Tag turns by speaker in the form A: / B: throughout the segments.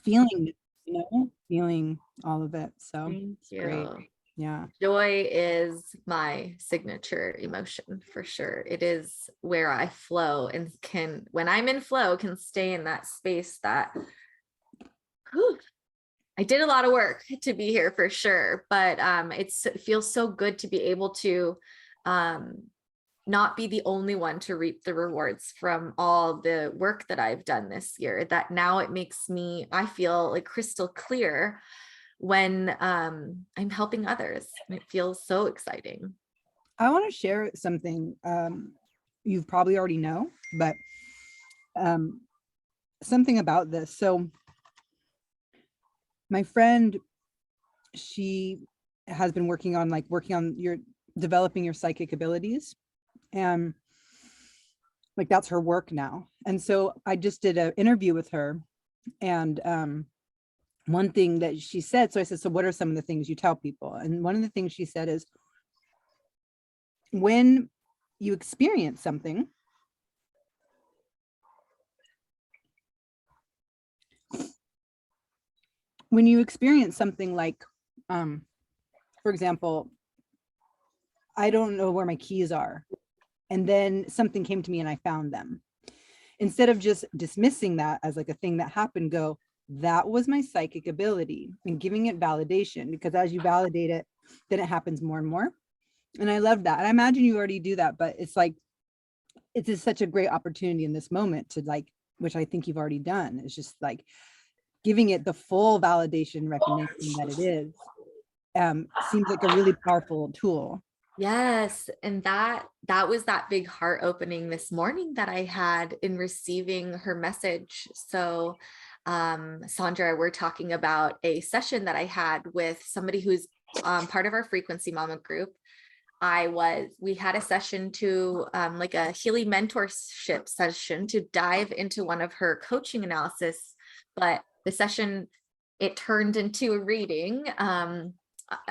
A: feeling, feeling all of it. So
B: Thank
A: it's great.
B: you.
A: Yeah.
B: Joy is my signature emotion for sure. It is where I flow and can, when I'm in flow, can stay in that space that, whew, I did a lot of work to be here for sure, but it feels so good to be able to um, not be the only one to reap the rewards from all the work that I've done this year, that now it makes me, I feel like crystal clear when I'm helping others. And it feels so exciting.
A: I want to share something you probably already know, but um, something about this. So my friend, she has been working on your developing your psychic abilities, and like that's her work now. And so I just did an interview with her, and one thing that she said, so I said, so what are some of the things you tell people? And one of the things she said is, when you experience something, like, for example, I don't know where my keys are, and then something came to me and I found them. Instead of just dismissing that as like a thing that happened, go, that was my psychic ability, and giving it validation, because as you validate it, then it happens more and more. And I love that. And I imagine you already do that, but it's like, it's just such a great opportunity in this moment to like, which I think you've already done. It's just like giving it the full validation recognition that it is, seems like a really powerful tool.
B: Yes, and that was that big heart opening this morning that I had in receiving her message. So Sandra, we're talking about a session that I had with somebody who's part of our Frequency Mama group. We had a session to like a Healy mentorship session to dive into one of her coaching analysis, but the session, it turned into a reading. I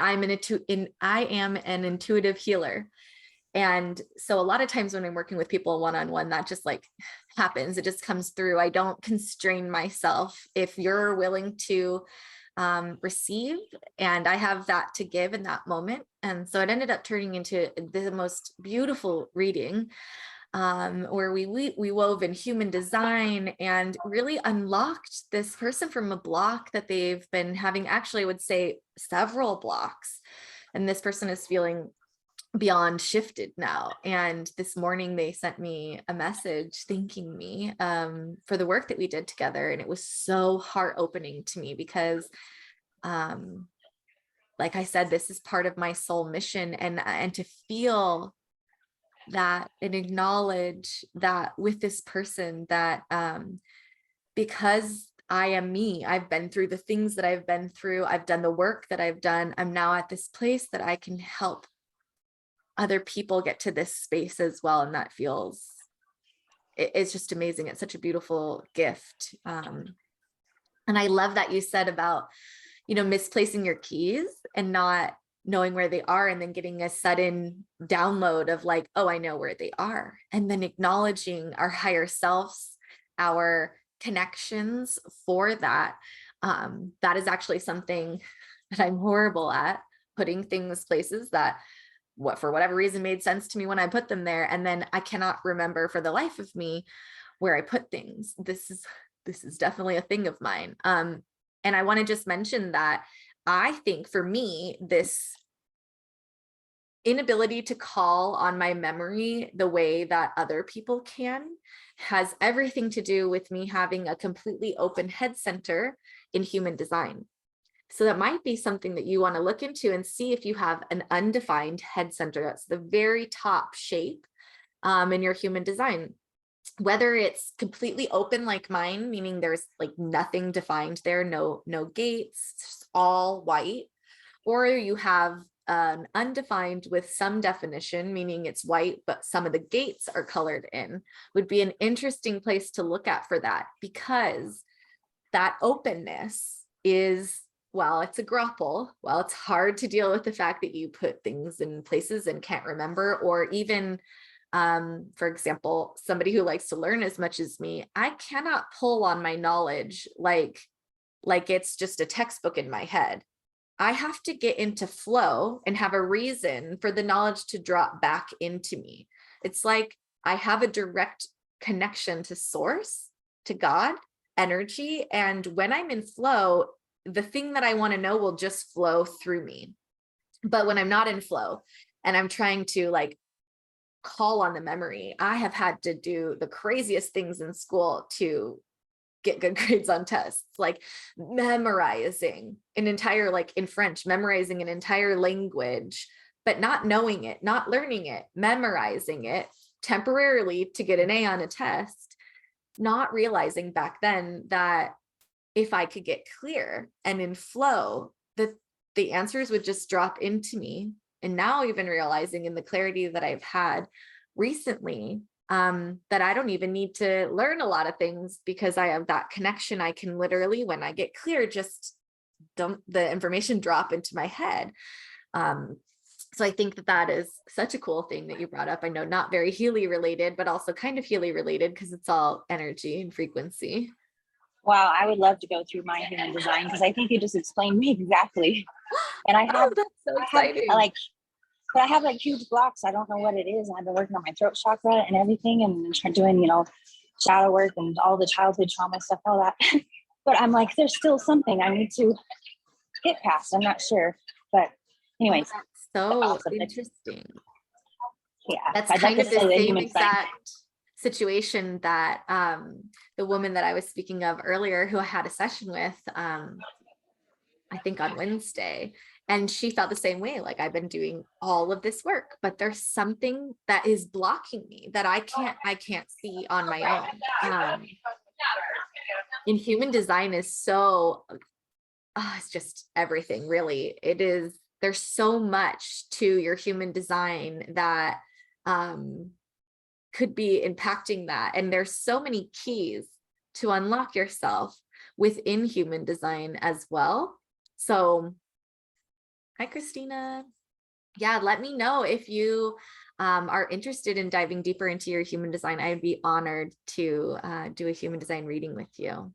B: am an intuitive healer. And so a lot of times when I'm working with people one-on-one, that just like happens. It just comes through. I don't constrain myself. If you're willing to receive, and I have that to give in that moment. And so it ended up turning into the most beautiful reading, where we wove in human design and really unlocked this person from a block that they've been having, actually, I would say several blocks. And this person is feeling beyond shifted now. And this morning they sent me a message thanking me for the work that we did together. And it was so heart opening to me because like I said, this is part of my soul mission, and to feel that and acknowledge that with this person, that because I am me, I've been through the things that I've been through, I've done the work that I've done, I'm now at this place that I can help other people get to this space as well. And that feels, it's just amazing. It's such a beautiful gift. And I love that you said about, misplacing your keys and not knowing where they are, and then getting a sudden download of like, oh, I know where they are. And then acknowledging our higher selves, our connections for that. That is actually something that I'm horrible at, putting things places that for whatever reason made sense to me when I put them there. And then I cannot remember for the life of me where I put things. This is definitely a thing of mine. And I want to just mention that I think for me, this inability to call on my memory the way that other people can has everything to do with me having a completely open head center in human design. So that might be something that you want to look into and see if you have an undefined head center. That's the very top shape in your human design. Whether it's completely open like mine, meaning there's like nothing defined there, no gates, all white, or you have an undefined with some definition, meaning it's white, but some of the gates are colored in, would be an interesting place to look at for that, because that openness is, well, it's a grapple. Well, it's hard to deal with the fact that you put things in places and can't remember, or even for example, somebody who likes to learn as much as me, I cannot pull on my knowledge like like it's just a textbook in my head. I have to get into flow and have a reason for the knowledge to drop back into me. It's like I have a direct connection to source, to God, energy. And when I'm in flow, the thing that I want to know will just flow through me. But when I'm not in flow and I'm trying to like call on the memory, I have had to do the craziest things in school to get good grades on tests, like memorizing an entire, like in French, memorizing an entire language, but not knowing it, not learning it, memorizing it temporarily to get an A on a test, not realizing back then that if I could get clear and in flow, the answers would just drop into me. And now even realizing in the clarity that I've had recently, that I don't even need to learn a lot of things because I have that connection. I can literally, when I get clear, just dump the information drop into my head. So I think that that is such a cool thing that you brought up. I know not very Healy related, but also kind of Healy related because it's all energy and frequency.
C: Wow, I would love to go through my human design because I think you just explained me exactly. And I
B: Oh,
C: have,
B: that's so
C: I have
B: exciting.
C: but I have like huge blocks. I don't know what it is. And I've been working on my throat chakra and everything and doing, shadow work and all the childhood trauma stuff, all that. But I'm like, there's still something I need to get past. I'm not sure. But anyways,
B: That's so
C: awesome.
B: interesting.
C: Yeah.
B: That's
C: I'd
B: kind
C: like
B: of
C: to
B: the
C: say the
B: same
C: human design.
B: exact situation that the woman that I was speaking of earlier, who I had a session with, I think on Wednesday, and she felt the same way. Like, I've been doing all of this work, but there's something that is blocking me that I can't see on my own. And human design is so, it's just everything, really. It is, there's so much to your human design that could be impacting that. And there's so many keys to unlock yourself within human design as well. So, hi, Christina. Yeah, let me know if you are interested in diving deeper into your human design. I'd be honored to do a human design reading with you.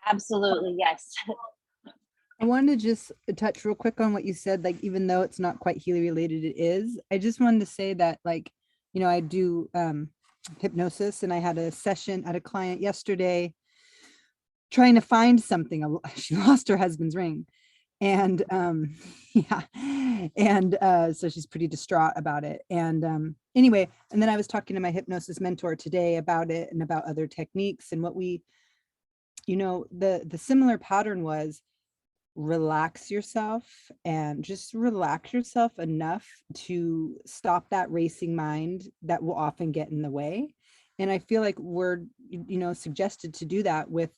C: Absolutely, yes.
A: I wanted to just touch real quick on what you said, like, even though it's not quite Healy related, it is. I just wanted to say that, like, I do hypnosis, and I had a session at a client yesterday trying to find something. She lost her husband's ring. And yeah, and so she's pretty distraught about it. And anyway, and then I was talking to my hypnosis mentor today about it and about other techniques, and what we, the similar pattern was relax yourself, and just relax yourself enough to stop that racing mind that will often get in the way. And I feel like we're, suggested to do that with,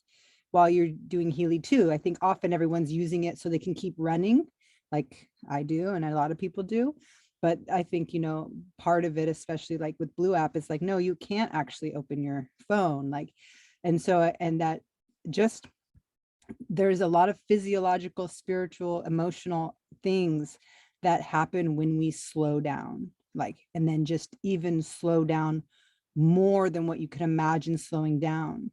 A: while you're doing Healy too. I think often everyone's using it so they can keep running, like I do, and a lot of people do. But I think, part of it, especially like with Blue App, is like, no, you can't actually open your phone. Like, and so, and that just, there's a lot of physiological, spiritual, emotional things that happen when we slow down, like, and then just even slow down more than what you could imagine slowing down.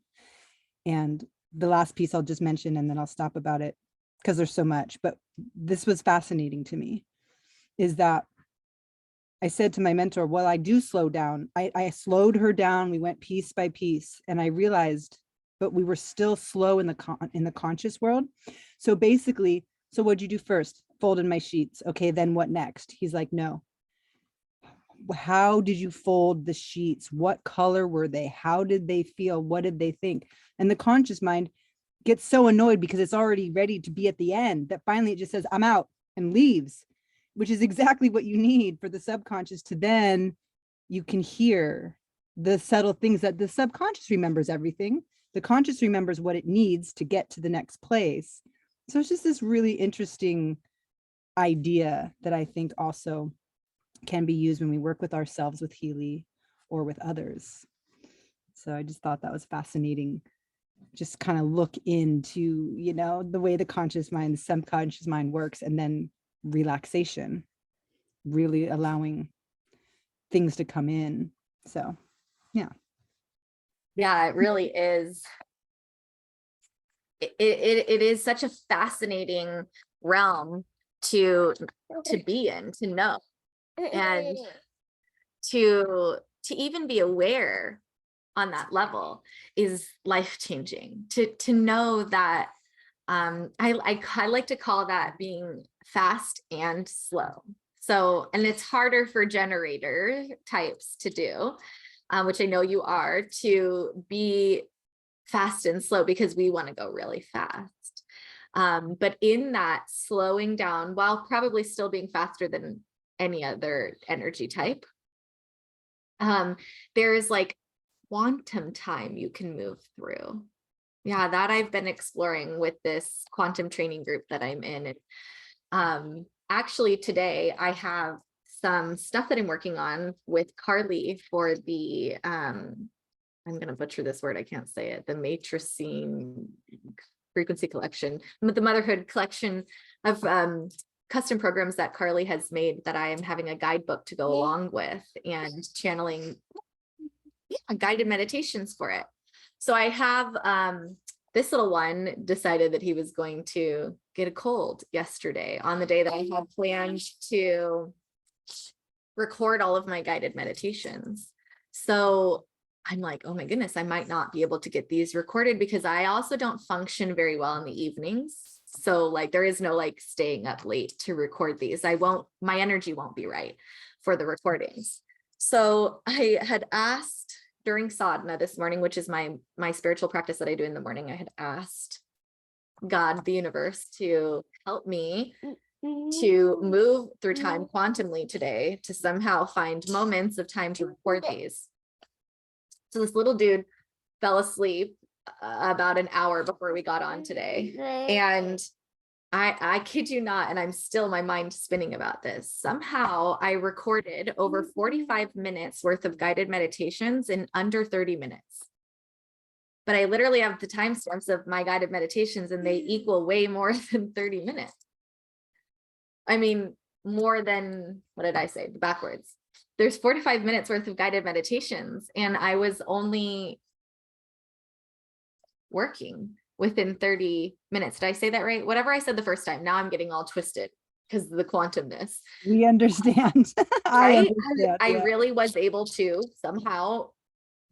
A: And the last piece I'll just mention, and then I'll stop about it because there's so much, but this was fascinating to me, is that I said to my mentor, well, I do slow down. I slowed her down. We went piece by piece, and I realized, but we were still slow in the conscious world. So basically, so what'd you do first? Folded my sheets. Okay, then what next? He's like, no. How did you fold the sheets? What color were they? How did they feel? What did they think? And the conscious mind gets so annoyed because it's already ready to be at the end that finally it just says, I'm out, and leaves, which is exactly what you need for the subconscious to then, you can hear the subtle things that the subconscious remembers everything. The conscious remembers what it needs to get to the next place. So it's just this really interesting idea that I think also can be used when we work with ourselves with Healy or with others. So I just thought that was fascinating. Just kind of look into, the way the conscious mind, the subconscious mind works, and then relaxation, really allowing things to come in. So, yeah.
B: Yeah, it really is. it is such a fascinating realm to be in, to know, and to even be aware on that level is life-changing. To know that I like to call that being fast and slow. So, and it's harder for generator types to do, which I know you are, to be fast and slow because we want to go really fast. But in that slowing down, while probably still being faster than any other energy type, there's like quantum time you can move through. Yeah, that I've been exploring with this quantum training group that I'm in. And actually today I have some stuff that I'm working on with Carly for the, I'm going to butcher this word, I can't say it, the Matricine frequency collection, the motherhood collection of custom programs that Carly has made that I am having a guidebook to go along with, and channeling guided meditations for it. So I have this little one decided that he was going to get a cold yesterday on the day that I had planned to record all of my guided meditations. So I'm like, oh my goodness, I might not be able to get these recorded because I also don't function very well in the evenings. So like there is no like staying up late to record these. My energy won't be right for the recordings. So I had asked during sadhana this morning, which is my spiritual practice that I do in the morning, I had asked God, the universe, to help me to move through time quantumly today, to somehow find moments of time to record these. So this little dude fell asleep about an hour before we got on today. And I kid you not, and I'm still my mind spinning about this. Somehow I recorded over 45 minutes worth of guided meditations in under 30 minutes. But I literally have the timestamps of my guided meditations and they equal way more than 30 minutes. I mean, more than, what did I say? Backwards. There's 45 minutes worth of guided meditations and I was only working within 30 minutes. Did I say that right? Whatever I said the first time, now I'm getting all twisted because of the quantumness.
A: We understand.
B: Right? I
A: Yeah.
B: really was able to somehow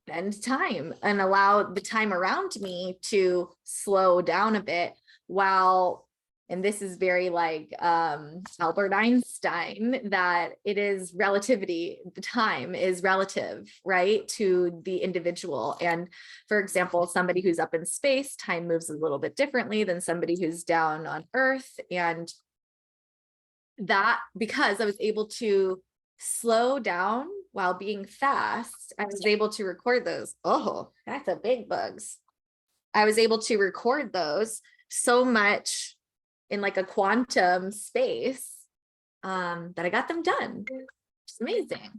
B: bend time and allow the time around me to slow down a bit while, and this is very like Albert Einstein, that it is relativity, the time is relative, right, to the individual. And for example, somebody who's up in space, time moves a little bit differently than somebody who's down on Earth. And that, because I was able to slow down while being fast, I was able to record those. Oh, that's a big bugs. I was able to record those so much in like a quantum space that I got them done. It's amazing.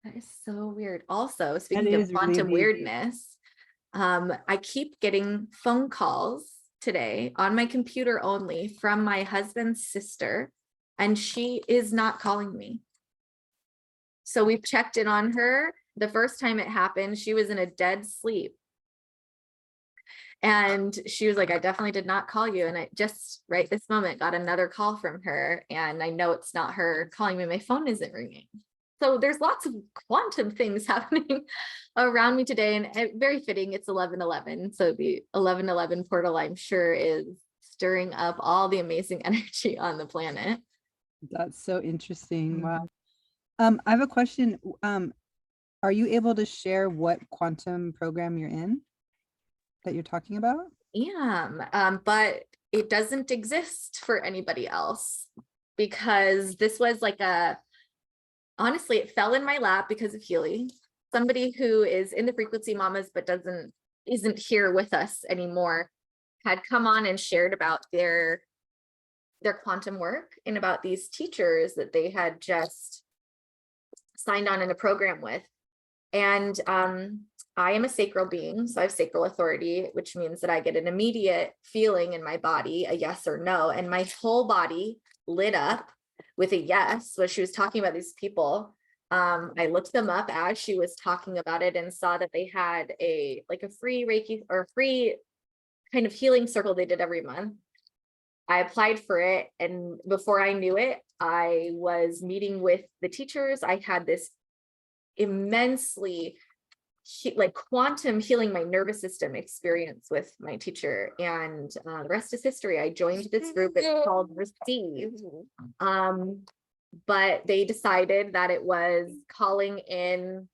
B: That is so weird. Also, speaking of quantum weirdness, I keep getting phone calls today on my computer only from my husband's sister, and she is not calling me. So we've checked in on her. The first time it happened, she was in a dead sleep. And she was like, I definitely did not call you. And I just right this moment got another call from her. And I know it's not her calling me. My phone isn't ringing. So there's lots of quantum things happening around me today. And very fitting, it's 11:11. So the 11:11 portal, I'm sure, is stirring up all the amazing energy on the planet.
A: That's so interesting. Wow. I have a question. Are you able to share what quantum program you're in that you're talking about?
B: Yeah, but it doesn't exist for anybody else because this was like honestly, it fell in my lap because of Healy, somebody who is in the Frequency Mamas but isn't here with us anymore, had come on and shared about their quantum work and about these teachers that they had just signed on in a program with. And I am a sacral being, so I have sacral authority, which means that I get an immediate feeling in my body, a yes or no, and my whole body lit up with a yes when she was talking about these people. I looked them up as she was talking about it and saw that they had a free Reiki or free kind of healing circle they did every month. I applied for it, and before I knew it, I was meeting with the teachers. I had this immensely like quantum healing my nervous system experience with my teacher, and the rest is history. I joined this group. It's called Receive. But they decided that it was calling in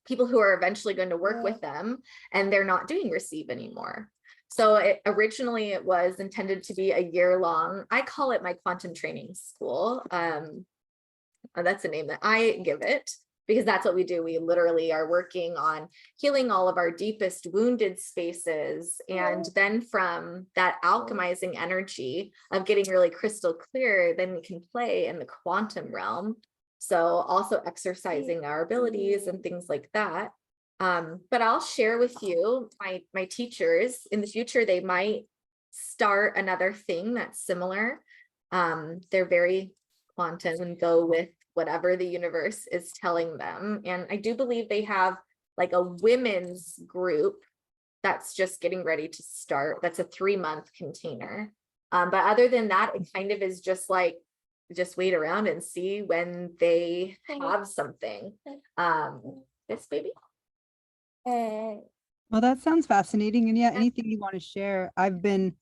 B: people who are eventually going to work with them, and they're not doing Receive anymore. So originally it was intended to be a year-long, I call it my quantum training school. That's the name that I give it, because that's what we do. We literally are working on healing all of our deepest wounded spaces. And then from that alchemizing energy of getting really crystal clear, then we can play in the quantum realm. So also exercising our abilities and things like that. But I'll share with you, my teachers in the future, they might start another thing that's similar. They're very quantum and go with whatever the universe is telling them. And I do believe they have like a women's group that's just getting ready to start. That's a 3-month container. But other than that, it kind of is just like, just wait around and see when they have something. This baby.
A: Well, that sounds fascinating. And yeah, anything you want to share. I've been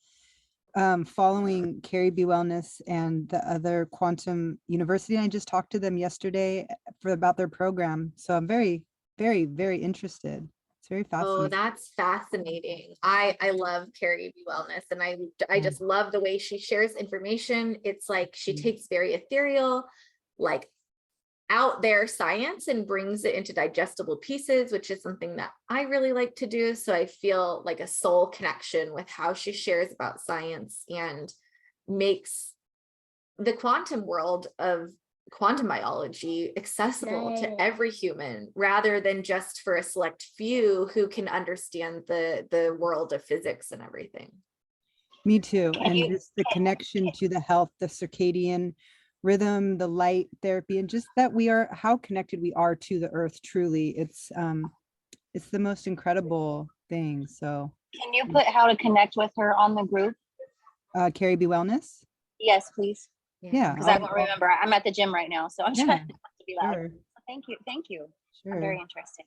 A: following Carrie B Wellness and the other Quantum University. And I just talked to them yesterday about their program. So I'm very, very, very interested. It's very fascinating.
B: Oh, that's fascinating. I love Carrie B Wellness, and I just love the way she shares information. It's like she takes very ethereal, like out there science and brings it into digestible pieces, which is something that I really like to do. So I feel like a soul connection with how she shares about science and makes the quantum world of quantum biology accessible to every human, rather than just for a select few who can understand the world of physics and everything.
A: Me too. And just the connection to the health, the circadian rhythm, the light therapy, and just that we are, how connected we are to the earth. Truly, it's the most incredible thing. So
C: Can you put how to connect with her on the group?
A: Carrie B Wellness.
C: Yes, please.
A: Yeah.
C: Because I don't remember. I'm at the gym right now, so I'm
A: Yeah,
C: trying not to be loud.
A: sure,
C: Thank you. Thank you.
A: sure.
C: Very interesting.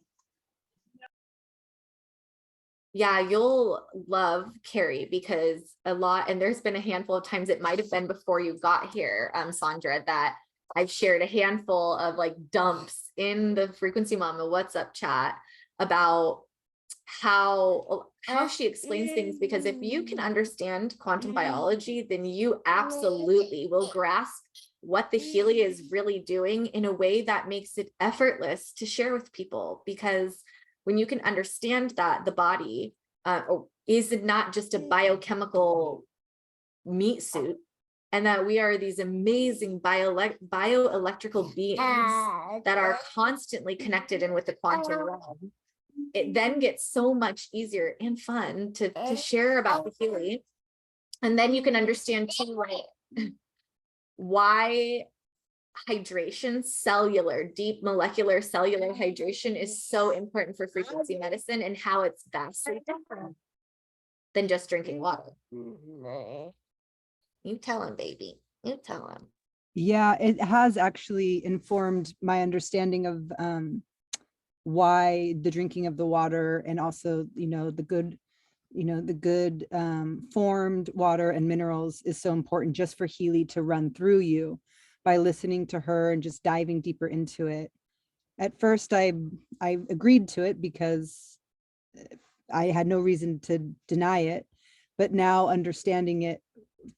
B: Yeah, you'll love Carrie, because and there's been a handful of times, it might have been before you got here, Sandra, that I've shared a handful of like dumps in the Frequency Mama WhatsApp chat about how she explains things, because if you can understand quantum biology, then you absolutely will grasp what the Healy is really doing in a way that makes it effortless to share with people. Because when you can understand that the body is not just a biochemical meat suit, and that we are these amazing bioelectrical beings that are constantly connected in with the quantum realm, it then gets so much easier and fun to share about the Healy. And then you can understand too, right, why hydration, deep molecular cellular hydration is so important for frequency medicine, and how it's vastly different than just drinking water. You tell him, baby, you tell him.
A: Yeah, it has actually informed my understanding of why the drinking of the water, and also, the good formed water and minerals is so important just for Healy to run through you. By listening to her and just diving deeper into it. At first, I agreed to it because I had no reason to deny it, but now understanding it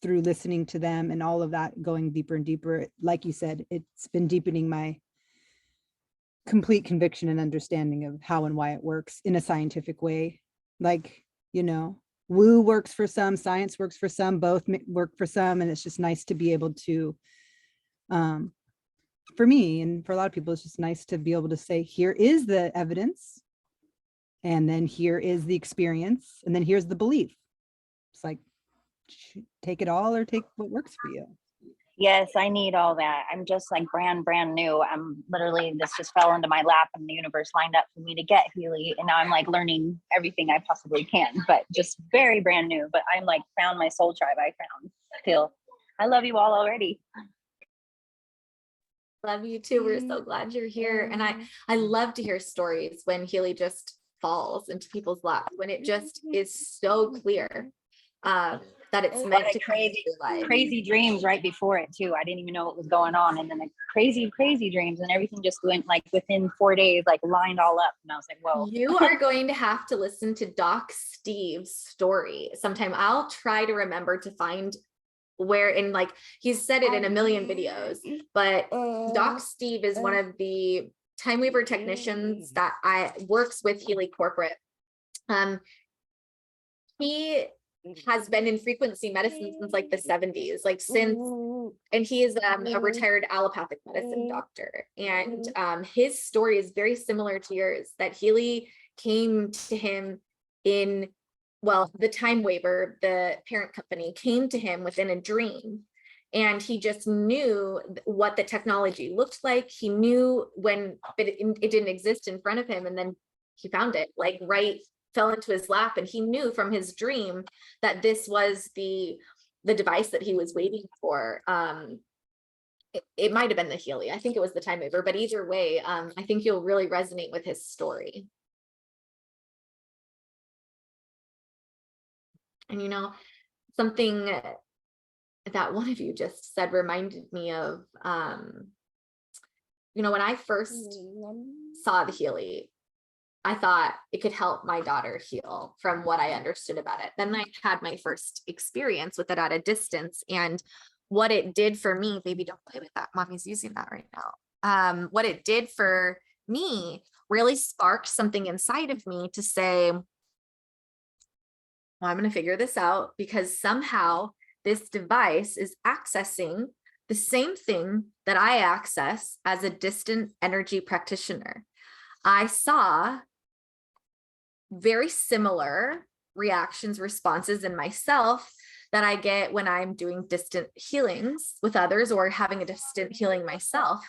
A: through listening to them and all of that, going deeper and deeper, like you said, it's been deepening my complete conviction and understanding of how and why it works in a scientific way. Like, woo works for some, science works for some, both work for some, and it's just nice to be able to, for me and for a lot of people, it's just nice to be able to say, here is the evidence, and then here is the experience, and then here's the belief. It's like, take it all or take what works for you.
C: Yes, I need all that. I'm just like brand new. I'm literally, this just fell into my lap and the universe lined up for me to get Healy. And now I'm like learning everything I possibly can, but just very brand new. But I'm like found my soul tribe. I found Phil. I love you all already.
B: Love you too. We're so glad you're here. And I love to hear stories when Healy just falls into people's laps, when it just is so clear that it's meant to
C: crazy,
B: your life.
C: crazy dreams right before it too. I didn't even know what was going on. And then the crazy dreams, and everything just went like within 4 days, like lined all up. And I was like, whoa.
B: You are going to have to listen to Doc Steve's story sometime. I'll try to remember to find where, in like he's said it in a million videos, but Doc Steve is one of the time weaver technicians that works with Healy Corporate. He has been in frequency medicine since like the 70s, like since, and he is a retired allopathic medicine doctor. And his story is very similar to yours, that Healy came to him in, well, the Time Waver, the parent company, came to him within a dream. And he just knew what the technology looked like. He knew when it didn't exist in front of him. And then he found it, like fell into his lap. And he knew from his dream that this was the device that he was waiting for. It might have been the Healy. I think it was the Time Waver, but either way, I think you'll really resonate with his story. And you know, something that one of you just said reminded me of, you know, when I first saw the Healy, I thought it could help my daughter heal from what I understood about it. Then I had my first experience with it at a distance, and what it did for me, baby, don't play with that. Mommy's using that right now. What it did for me really sparked something inside of me to say, well, I'm going to figure this out, because somehow this device is accessing the same thing that I access as a distant energy practitioner. I saw very similar reactions, responses in myself that I get when I'm doing distant healings with others or having a distant healing myself.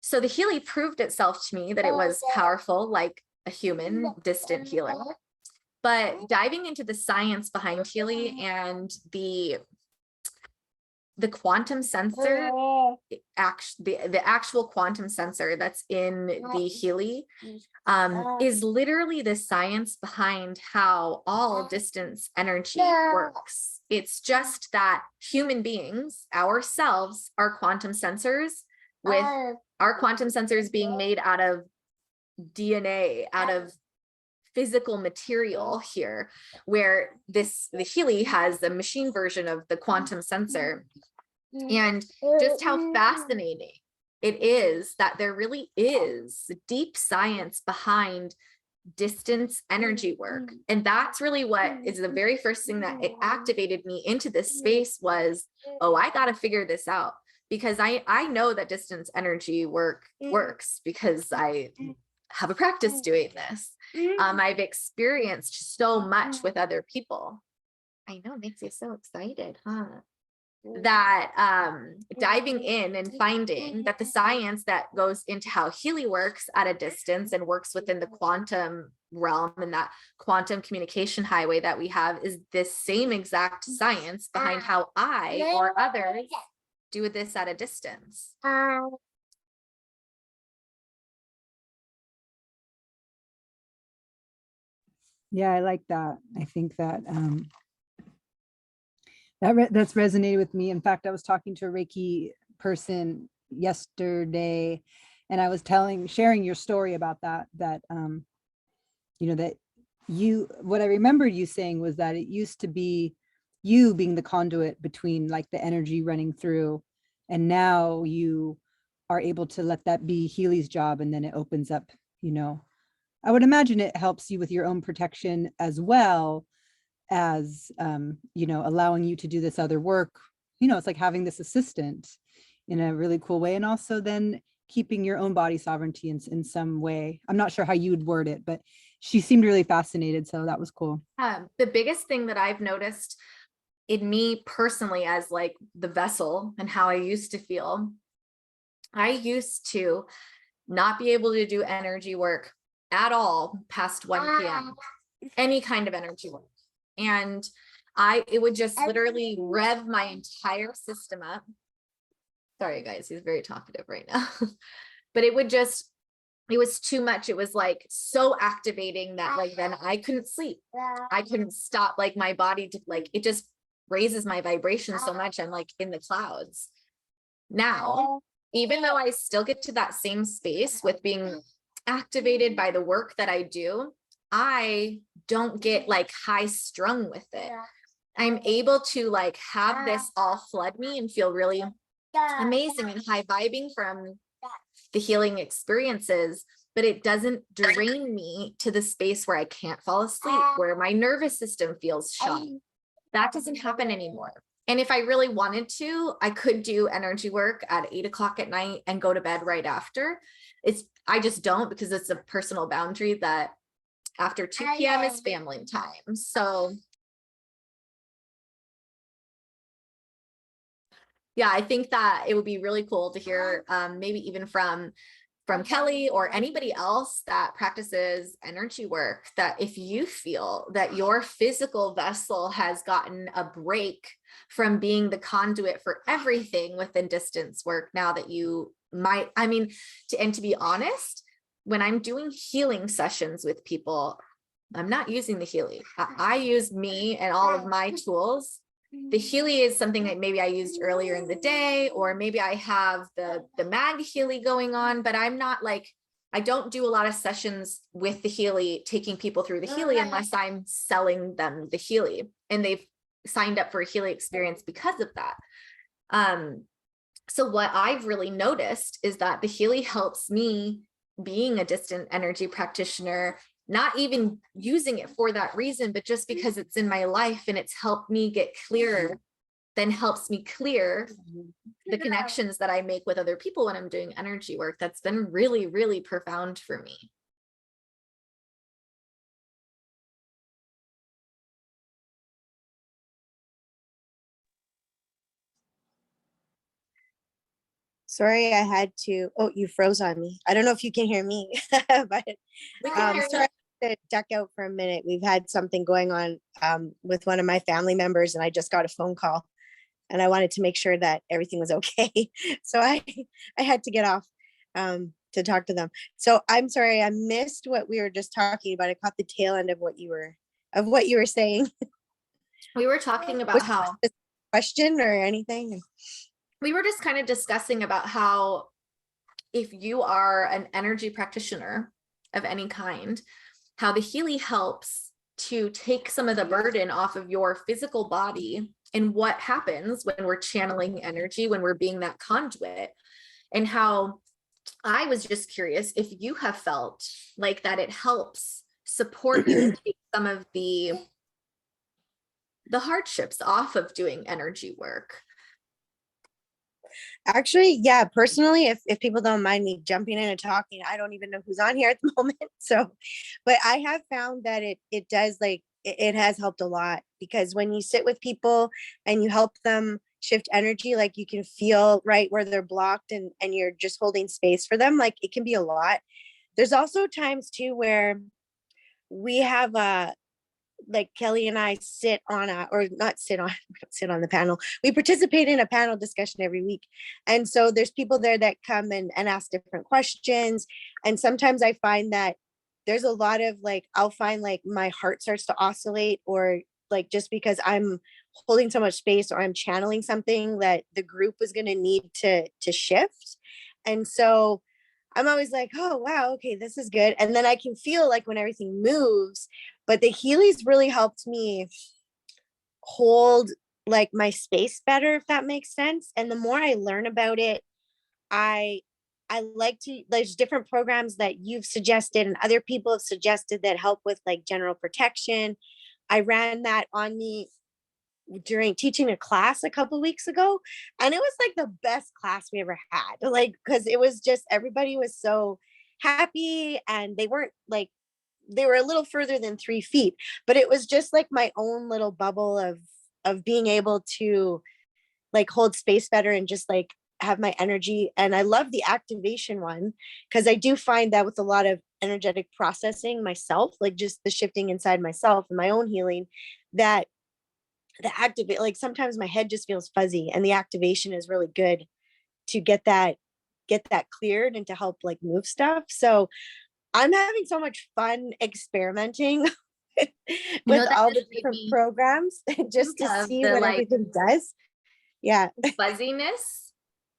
B: So the Healy proved itself to me that it was powerful, like a human distant healer. But diving into the science behind Healy and the quantum sensor, the actual quantum sensor that's in the Healy, is literally the science behind how all distance energy works. It's just that human beings, ourselves, are quantum sensors, with our quantum sensors being made out of DNA, out of physical material here, where the Healy has a machine version of the quantum sensor. And just how fascinating it is that there really is deep science behind distance energy work. And that's really what is the very first thing that it activated me into this space was, oh, I got to figure this out, because I know that distance energy work works because I have a practice doing this. I've experienced so much with other people. I know, it makes you so excited, huh? That diving in and finding that the science that goes into how Healy works at a distance and works within the quantum realm and that quantum communication highway that we have is this same exact science behind how I or others do this at a distance.
A: Yeah, I like that. I think that that's resonated with me. In fact, I was talking to a Reiki person yesterday, and I was sharing your story about that, you know, that what I remember you saying was that it used to be you being the conduit between like the energy running through, and now you are able to let that be Healy's job, and then it opens up, you know, I would imagine it helps you with your own protection as well as, you know, allowing you to do this other work. You know, it's like having this assistant in a really cool way, and also then keeping your own body sovereignty in some way. I'm not sure how you would word it, but she seemed really fascinated. So that was cool.
B: The biggest thing that I've noticed in me personally, as like the vessel and how I used to feel, I used to not be able to do energy work at all past 1 p.m., any kind of energy work. And it would just literally rev my entire system up. Sorry, guys, he's very talkative right now. But it was too much. It was like so activating that like then I couldn't sleep. I couldn't stop, like my body like it just raises my vibration so much. I'm like in the clouds. Now, even though I still get to that same space with being activated by the work that I do, I don't get like high strung with it. I'm able to like have this all flood me and feel really amazing and high vibing from the healing experiences, but it doesn't drain me to the space where I can't fall asleep, where my nervous system feels shot. That doesn't happen anymore. And if I really wanted to, I could do energy work at 8 o'clock at night and go to bed right after. I just don't, because it's a personal boundary that after 2 p.m. is family time. So yeah, I think that it would be really cool to hear maybe even from Kelly or anybody else that practices energy work, that if you feel that your physical vessel has gotten a break from being the conduit for everything within distance work, now that you might, I mean, to be honest, when I'm doing healing sessions with people, I'm not using the Healy. I use me and all of my tools. The Healy is something that maybe I used earlier in the day, or maybe I have the mag Healy going on, but I'm not like, I don't do a lot of sessions with the Healy, taking people through the Healy unless I'm selling them the Healy and they've signed up for a Healy experience because of that. So what I've really noticed is that the Healy helps me, being a distant energy practitioner, not even using it for that reason, but just because it's in my life and it's helped me get clearer, then helps me clear the connections that I make with other people when I'm doing energy work. That's been really, really profound for me.
D: Sorry, I had to, oh, you froze on me. I don't know if you can hear me, but sorry to duck out for a minute. We've had something going on with one of my family members, and I just got a phone call and I wanted to make sure that everything was okay. So I had to get off to talk to them. So I'm sorry, I missed what we were just talking about. I caught the tail end of what you were saying.
B: We were talking about how
D: question or anything.
B: We were just kind of discussing about how if you are an energy practitioner of any kind, how the Healy helps to take some of the burden off of your physical body and what happens when we're channeling energy, when we're being that conduit, and how I was just curious if you have felt like that it helps support you and take some of the hardships off of doing energy work.
D: Actually, yeah, personally, if people don't mind me jumping in and talking, I don't even know who's on here at the moment. So, but I have found that it does, like, it has helped a lot, because when you sit with people and you help them shift energy, like you can feel right where they're blocked, and you're just holding space for them. Like, it can be a lot. There's also times too where we have like Kelly and I sit on we don't sit on the panel. We participate in a panel discussion every week. And so there's people there that come and ask different questions. And sometimes I find that there's a lot of like, I'll find like my heart starts to oscillate, or like just because I'm holding so much space or I'm channeling something that the group is going to need to shift. And so I'm always like, oh, wow, okay, this is good. And then I can feel like when everything moves, but the Healy's really helped me hold like my space better, if that makes sense. And the more I learn about it, I like to, there's different programs that you've suggested and other people have suggested that help with like general protection. I ran that on me during teaching a class a couple weeks ago, and it was like the best class we ever had, like, because it was just, everybody was so happy, and they weren't like, they were a little further than 3 feet, but it was just like my own little bubble of being able to like hold space better and just like have my energy. And I love the activation one because I do find that with a lot of energetic processing myself, like just the shifting inside myself and my own healing, that the activate, like sometimes my head just feels fuzzy, and the activation is really good to get that cleared and to help like move stuff. So I'm having so much fun experimenting with
B: That
D: all
B: just
D: the
B: made
D: different
B: me
D: programs just to
B: think of
D: see
B: the
D: what
B: like
D: everything does. Yeah.
B: fuzziness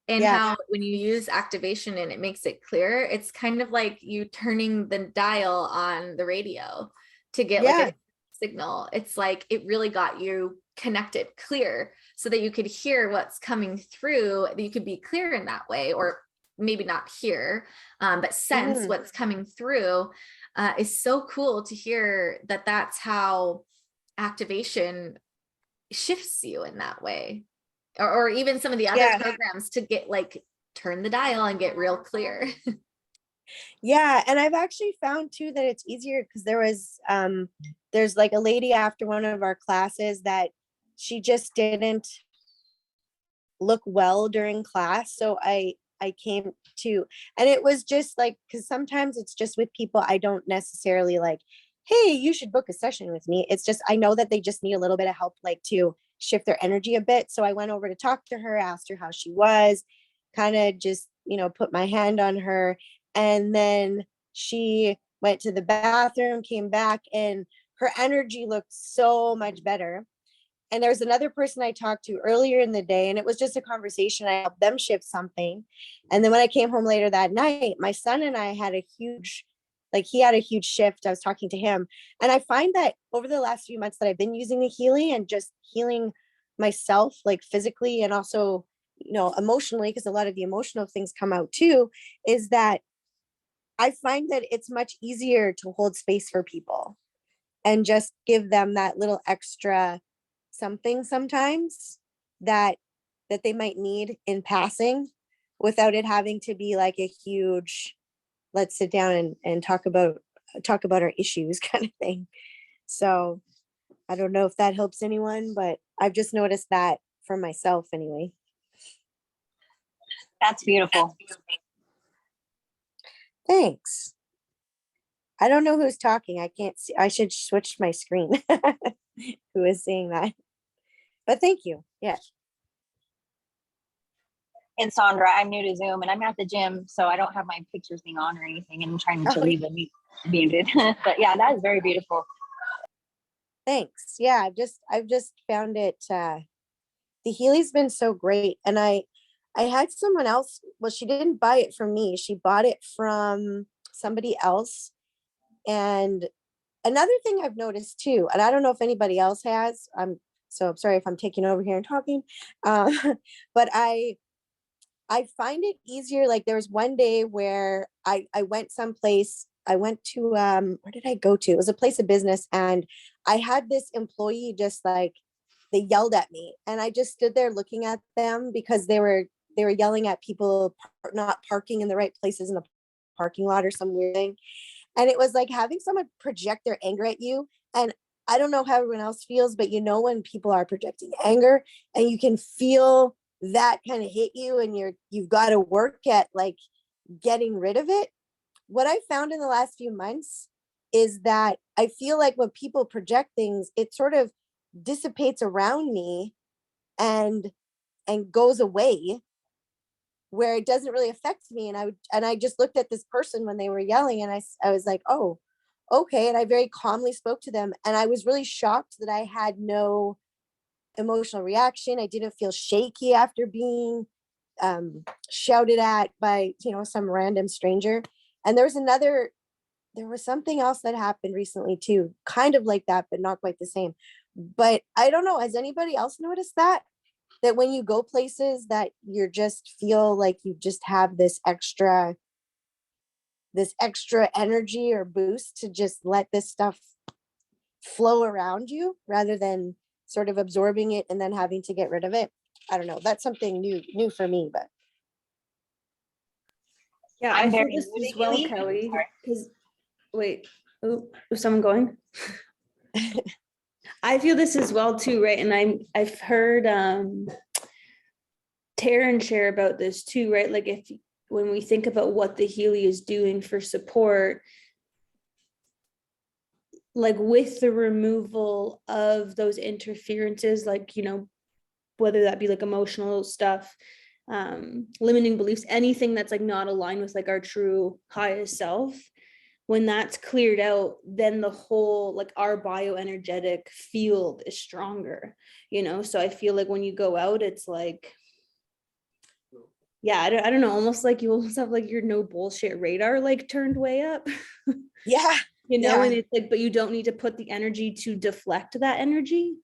B: and
D: Yeah.
B: how when you use activation and it makes it clear, it's kind of like you turning the dial on the radio to get like
D: Yeah.
B: a signal. It's like it really got you connected clear so that you could hear what's coming through, that you could be clear in that way, or maybe not hear, but sense
D: Mhm.
B: what's coming through. Is so cool to hear that that's how activation shifts you in that way. Or even some of the other
D: Yeah.
B: programs to get like turn the dial and get real clear.
D: Yeah, and I've actually found too that it's easier because there's like a lady after one of our classes that she just didn't look well during class. So I came to, and it was just like, because sometimes it's just with people I don't necessarily like, hey, you should book a session with me. It's just I know that they just need a little bit of help, like to shift their energy a bit. So I went over to talk to her, asked her how she was, kind of just, put my hand on her. And then she went to the bathroom, came back, and her energy looked so much better. And there's another person I talked to earlier in the day, and it was just a conversation. I helped them shift something. And then when I came home later that night, my son and I had he had a huge shift. I was talking to him. And I find that over the last few months that I've been using the healing and just healing myself, like physically and also, emotionally, because a lot of the emotional things come out too, is that I find that it's much easier to hold space for people and just give them that little extra something sometimes that they might need in passing without it having to be like a huge let's sit down and talk about our issues kind of thing. So I don't know if that helps anyone, but I've just noticed that for myself anyway.
C: That's beautiful.
D: Thanks. I don't know who's talking. I can't see. I should switch my screen. Who is saying that? But thank you. Yeah.
C: And Sandra, I'm new to Zoom and I'm at the gym, so I don't have my pictures being on or anything, and I'm trying to leave them muted. But yeah, that is very beautiful.
D: Thanks. Yeah, I've just found it the Healy's been so great. And I had someone else, well, she didn't buy it from me. She bought it from somebody else. And another thing I've noticed too, and I don't know if anybody else has, so I'm sorry if I'm taking over here and talking. But I find it easier. Like there was one day where I went someplace. I went to where did I go to? It was a place of business, and I had this employee just like they yelled at me, and I just stood there looking at them because they were yelling at people not parking in the right places in the parking lot or some weird thing. And it was like having someone project their anger at you. And I don't know how everyone else feels, but when people are projecting anger and you can feel that kind of hit you, and you've got to work at like getting rid of it. What I found in the last few months is that I feel like when people project things, it sort of dissipates around me and goes away, where it doesn't really affect me. And I just looked at this person when they were yelling, and I was like, oh, okay. And I very calmly spoke to them, and I was really shocked that I had no emotional reaction. I didn't feel shaky after being shouted at by some random stranger. And there was something else that happened recently too, kind of like that, but not quite the same. But I don't know, has anybody else noticed that when you go places that you just feel like you just have this extra energy or boost to just let this stuff flow around you rather than sort of absorbing it and then having to get rid of it? I don't know. That's something new for me, but
E: yeah,
C: I'm
E: I feel
C: very
E: this
C: new to
E: as well,
C: Healy.
E: Kelly. Because wait, is someone going? I feel this as well too, right? And I've heard Taryn share about this too, right? Like if when we think about what the Healy is doing for support, like with the removal of those interferences, like, you know, whether that be like emotional stuff, limiting beliefs, anything that's like not aligned with like our true highest self, when that's cleared out, then the whole like our bioenergetic field is stronger, you know? So I feel like when you go out, it's like, yeah, I don't know, almost like you almost have like your no bullshit radar like turned way up.
D: Yeah.
E: You know,
D: Yeah.
E: and it's like, but you don't need to put the energy to deflect that energy.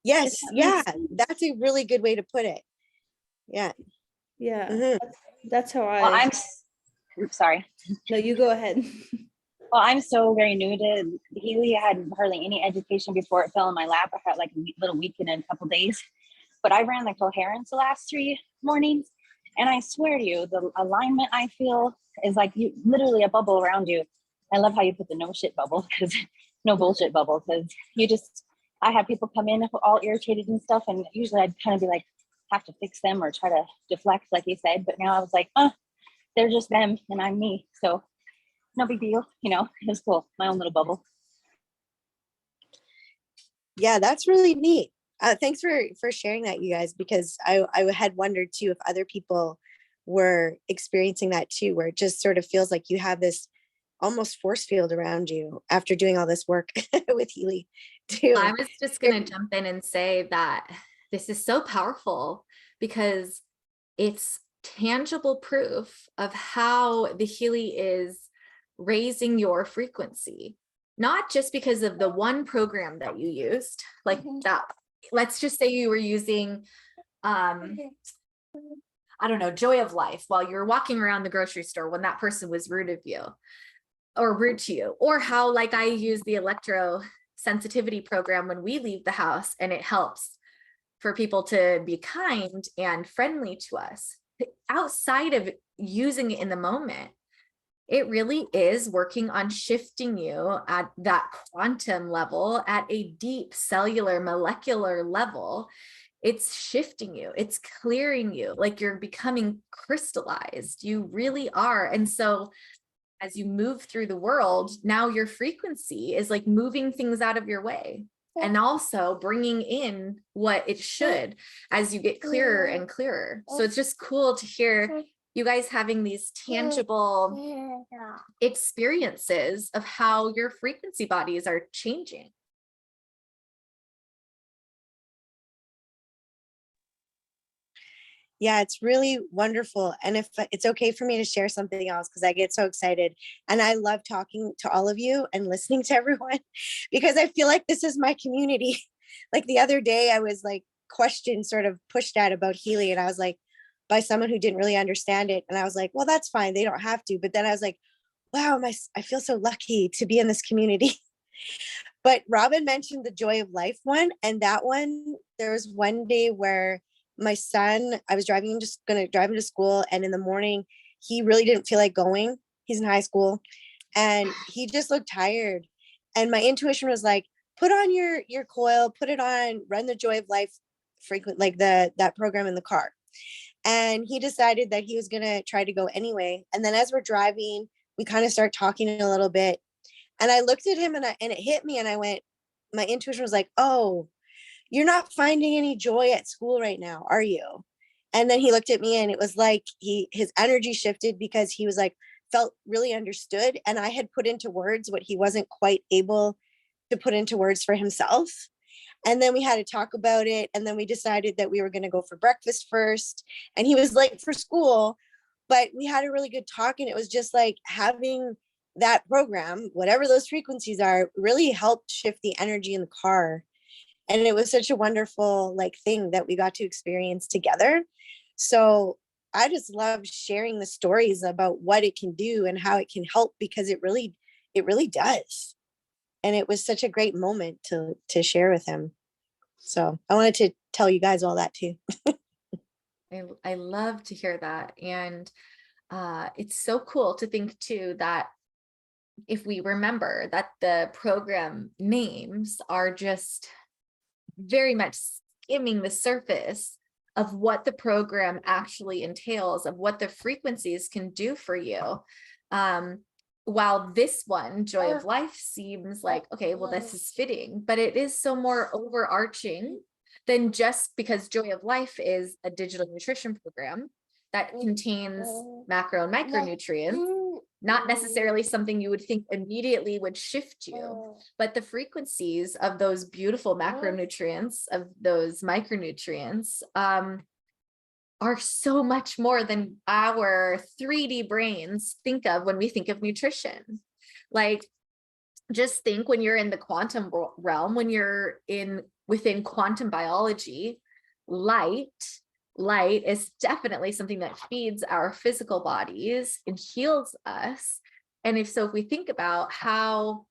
D: Yes.
E: That
D: Yeah.
E: makes sense.
D: That's a really good way to put it. Yeah.
E: Yeah,
D: Mhm.
E: that's how
C: Well,
E: I.
C: oops, sorry.
E: No, you go ahead.
C: Well, I'm so very new to Healy. I had hardly any education before it fell in my lap. I had like a little weekend in a couple days, but I ran the coherence the last 3 mornings, and I swear to you, the alignment I feel is like you literally a bubble around you. I love how you put the no shit bubble, because no bullshit bubble, because you just, I have people come in all irritated and stuff, and usually I'd kind of be like, have to fix them or try to deflect, like you said. But now I was like, they're just them and I'm me. So no big deal, you know, it was cool. My own little bubble.
D: Yeah, that's really neat. Thanks for sharing that, you guys, because I had wondered too if other people were experiencing that too, where it just sort of feels like you have this almost force field around you after doing all this work with Healy too.
B: I was just going to jump in and say that this is so powerful because it's tangible proof of how the Healy is raising your frequency, not just because of the one program that you used, like that. Let's just say you were using, I don't know, Joy of Life while you're walking around the grocery store when that person was rude of you or rude to you, or how like I use the electro sensitivity program when we leave the house and it helps for people to be kind and friendly to us. Outside of using it in the moment, it really is working on shifting you at that quantum level, at a deep cellular molecular level. It's shifting you, it's clearing you, like you're becoming crystallized. You really are. And so as you move through the world, now your frequency is like moving things out of your way and also bringing in what it should as you get clearer and clearer. So it's just cool to hear you guys having these tangible experiences of how your frequency bodies are changing.
D: Yeah, it's really wonderful. And if it's okay for me to share something else, because I get so excited and I love talking to all of you and listening to everyone because I feel like this is my community. Like the other day, I was like questioned, sort of pushed at about Healy, and I was like, by someone who didn't really understand it. And I was like, well, that's fine. They don't have to. But then I was like, wow, I feel so lucky to be in this community. But Robin mentioned the Joy of Life one. And that one, there was one day where my son, I was just gonna drive him to school. And in the morning, he really didn't feel like going. He's in high school and he just looked tired. And my intuition was like, put on your coil, put it on, run the Joy of Life frequent, like that program in the car. And he decided that he was gonna try to go anyway. And then as we're driving, we kind of start talking a little bit. And I looked at him and it hit me and I went, my intuition was like, oh, you're not finding any joy at school right now, are you? And then he looked at me and it was like his energy shifted because he was like, felt really understood. And I had put into words what he wasn't quite able to put into words for himself. And then we had to talk about it. And then we decided that we were going to go for breakfast first. And he was late for school, but we had a really good talk. And it was just like having that program, whatever those frequencies are, really helped shift the energy in the car. And it was such a wonderful like thing that we got to experience together. So I just love sharing the stories about what it can do and how it can help, because it really does. And it was such a great moment to share with him. So I wanted to tell you guys all that too.
B: I love to hear that. And it's so cool to think too that if we remember that the program names are just very much skimming the surface of what the program actually entails, of what the frequencies can do for you. While this one, Joy of Life, seems like, okay, well, this is fitting, but it is so more overarching than just because Joy of Life is a digital nutrition program that contains macro and micronutrients, not necessarily something you would think immediately would shift you, but the frequencies of those beautiful macronutrients, of those micronutrients, are so much more than our 3D brains think of when we think of nutrition. Like, just think when you're in the quantum realm, when you're within quantum biology, light is definitely something that feeds our physical bodies and heals us. And if we think about how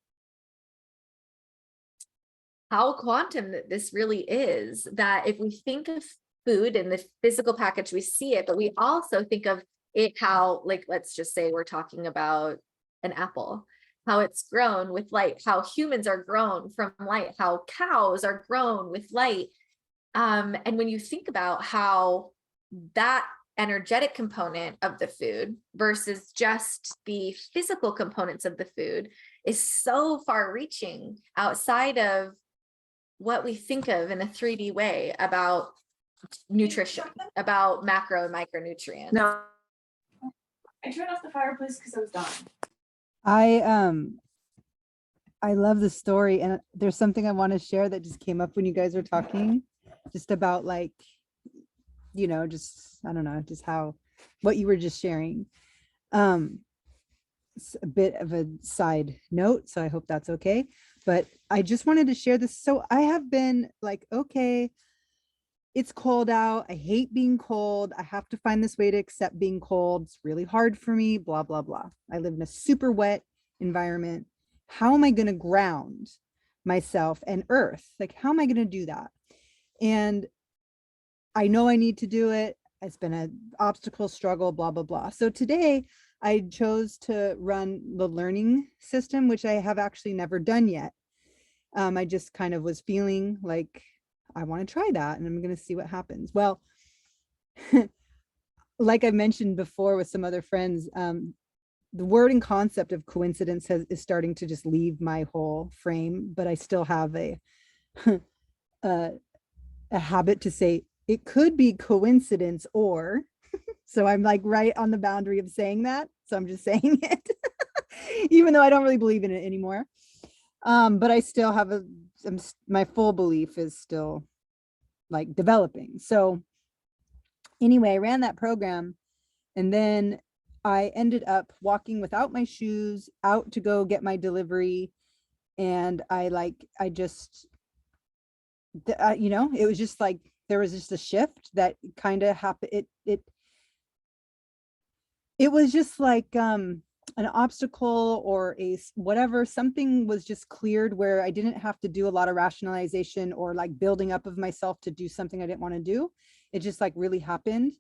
B: quantum this really is, that if we think of food in the physical package, we see it, but we also think of it how, like, let's just say we're talking about an apple, how it's grown with light, how humans are grown from light, how cows are grown with light. And when you think about how that energetic component of the food versus just the physical components of the food is so far reaching outside of what we think of in a 3D way about nutrition, about macro and micronutrients.
F: No. I turned off the fireplace because I was done.
A: I love the story, and there's something I want to share that just came up when you guys were talking, just about, like, you know, just, I don't know, just what you were just sharing. It's a bit of a side note, so I hope that's okay, but I just wanted to share this. So I have been like, okay, it's cold out. I hate being cold. I have to find this way to accept being cold. It's really hard for me, blah, blah, blah. I live in a super wet environment. How am I going to ground myself and earth? Like, how am I going to do that? And I know I need to do it. It's been an obstacle, struggle, blah, blah, blah. So today I chose to run the learning system, which I have actually never done yet. I just kind of was feeling like, I want to try that, and I'm going to see what happens. Well, like I mentioned before with some other friends, the word and concept of coincidence is starting to just leave my whole frame, but I still have a habit to say it could be coincidence, or so I'm like right on the boundary of saying that. So I'm just saying it, even though I don't really believe in it anymore. But I still have my full belief is still like developing. So anyway, I ran that program, and then I ended up walking without my shoes out to go get my delivery. And I just, you know, it was just like, there was just a shift that kind of happened. It was just like, an obstacle or whatever, something was just cleared where I didn't have to do a lot of rationalization or like building up of myself to do something I didn't want to do. It just like really happened.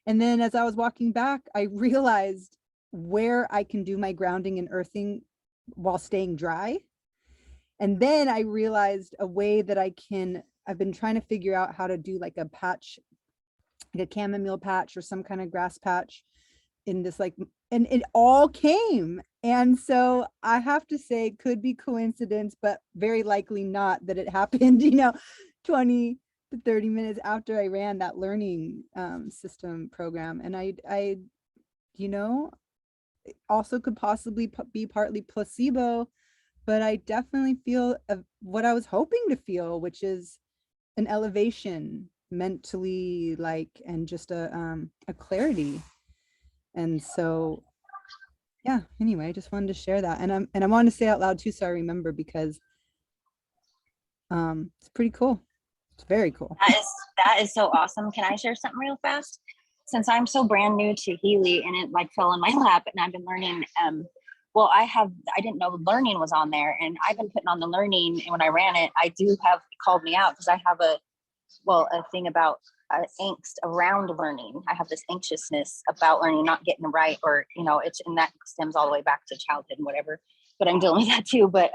A: And then as I was walking back, I realized where I can do my grounding and earthing while staying dry. And then I realized a way that I've been trying to figure out how to do like a patch, like a chamomile patch or some kind of grass patch in this, like, and it all came. And so I have to say, it could be coincidence, but very likely not that it happened, you know, 20 to 30 minutes after I ran that learning system program. And I, you know, also could possibly be partly placebo, but I definitely feel what I was hoping to feel, which is an elevation mentally, like, and just a clarity. And so, yeah, anyway, I just wanted to share that. And I wanted to say out loud too, so I remember, because it's pretty cool. It's very coul
C: That is so awesome. Can I share something real fast? Since I'm so brand new to Healy and it like fell in my lap, and I've been learning, well, I didn't know learning was on there, and I've been putting on the learning, and when I ran it, I do have, it called me out because I have a thing about angst around learning. I have this anxiousness about learning, not getting it right, or, you know, and that stems all the way back to childhood and whatever. but I'm dealing with that too. But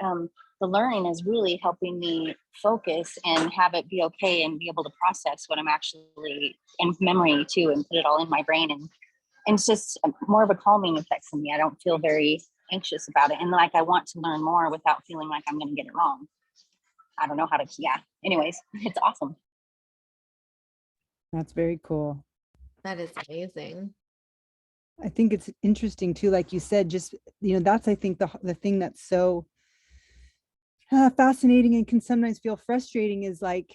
C: the learning is really helping me focus and have it be okay and be able to process what I'm actually in memory too, and put it all in my brain. And it's just more of a calming effect for me. I don't feel very anxious about it. And like, I want to learn more without feeling like I'm going to get it wrong. I don't know how to, yeah. Anyways, it's awesome.
A: That's very cool.
B: That is amazing.
A: I think it's interesting too, like you said, just, that's, I think the thing that's so fascinating and can sometimes feel frustrating is like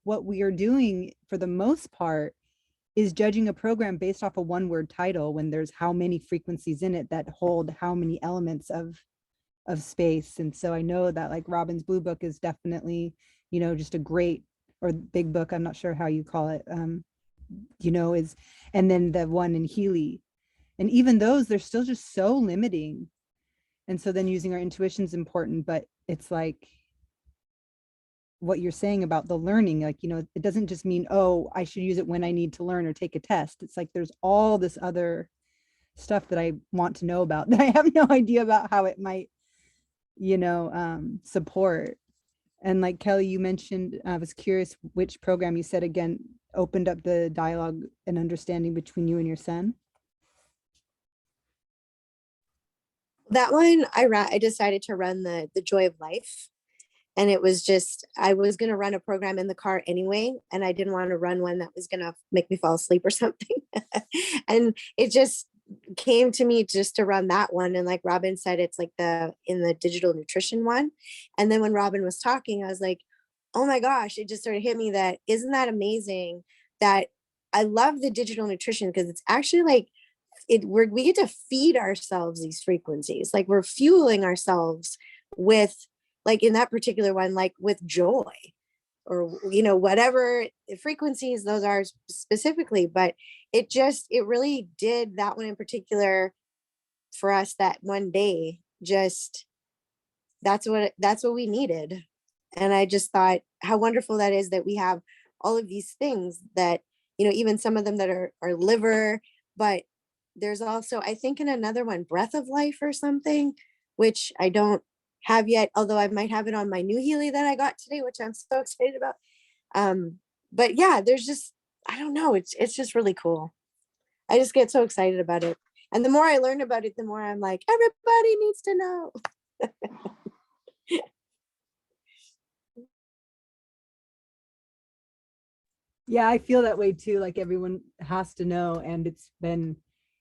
A: what we are doing for the most part is judging a program based off a one-word title when there's how many frequencies in it that hold how many elements of space. And so I know that like Robin's Blue Book is definitely, just a great, or Big Book, I'm not sure how you call it, is, and then the one in Healy. And even those, they're still just so limiting. And so then using our intuition is important, but it's like what you're saying about the learning, like, it doesn't just mean, oh, I should use it when I need to learn or take a test. It's like, there's all this other stuff that I want to know about that I have no idea about how it might, support. And like Kelly, you mentioned, I was curious which program you said again opened up the dialogue and understanding between you and your son.
D: That one I decided to run the Joy of Life. And it was just, I was going to run a program in the car anyway. And I didn't want to run one that was going to make me fall asleep or something. And it just came to me just to run that one. And like Robin said, it's like in the digital nutrition one. And then when Robin was talking, I was like, oh my gosh, it just sort of hit me that, isn't that amazing that I love the digital nutrition, because it's actually like, we get to feed ourselves these frequencies. Like we're fueling ourselves with, like in that particular one, like with joy, or whatever frequencies those are specifically. But it really did, that one in particular for us that one day, just that's what we needed. And I just thought how wonderful that is, that we have all of these things that, even some of them that are liver, but there's also, I think in another one, Breath of Life or something, which I don't have yet, although I might have it on my new Healy that I got today, which I'm so excited about. But yeah, there's just, I don't know, it's just really cool. I just get so excited about it. And the more I learn about it, the more I'm like, everybody needs to know.
A: Yeah, I feel that way too. Like everyone has to know. And it's been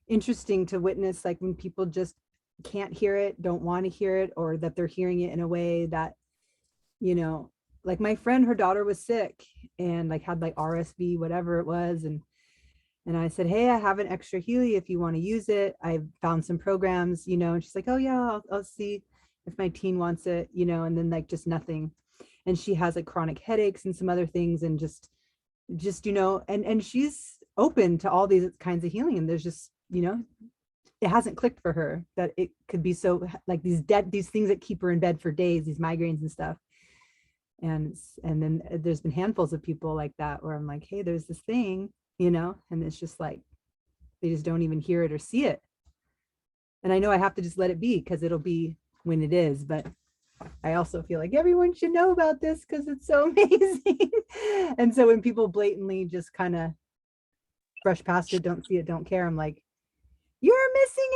A: interesting to witness, like when people just can't hear it, don't want to hear it, or that they're hearing it in a way that, like my friend, her daughter was sick and like had like RSV, whatever it was. And I said, hey, I have an extra Healy if you want to use it. I found some programs, and she's like, oh yeah, I'll see if my teen wants it, and then like just nothing. And she has like chronic headaches and some other things, and just, and she's open to all these kinds of healing. And there's just, it hasn't clicked for her that it could be so like these things that keep her in bed for days, these migraines and stuff. And then there's been handfuls of people like that where I'm like, hey, there's this thing, and it's just like, they just don't even hear it or see it. And I know I have to just let it be, because it'll be when it is. But I also feel like everyone should know about this because it's so amazing. And so when people blatantly just kind of brush past it, don't see it, don't care, I'm like, you're missing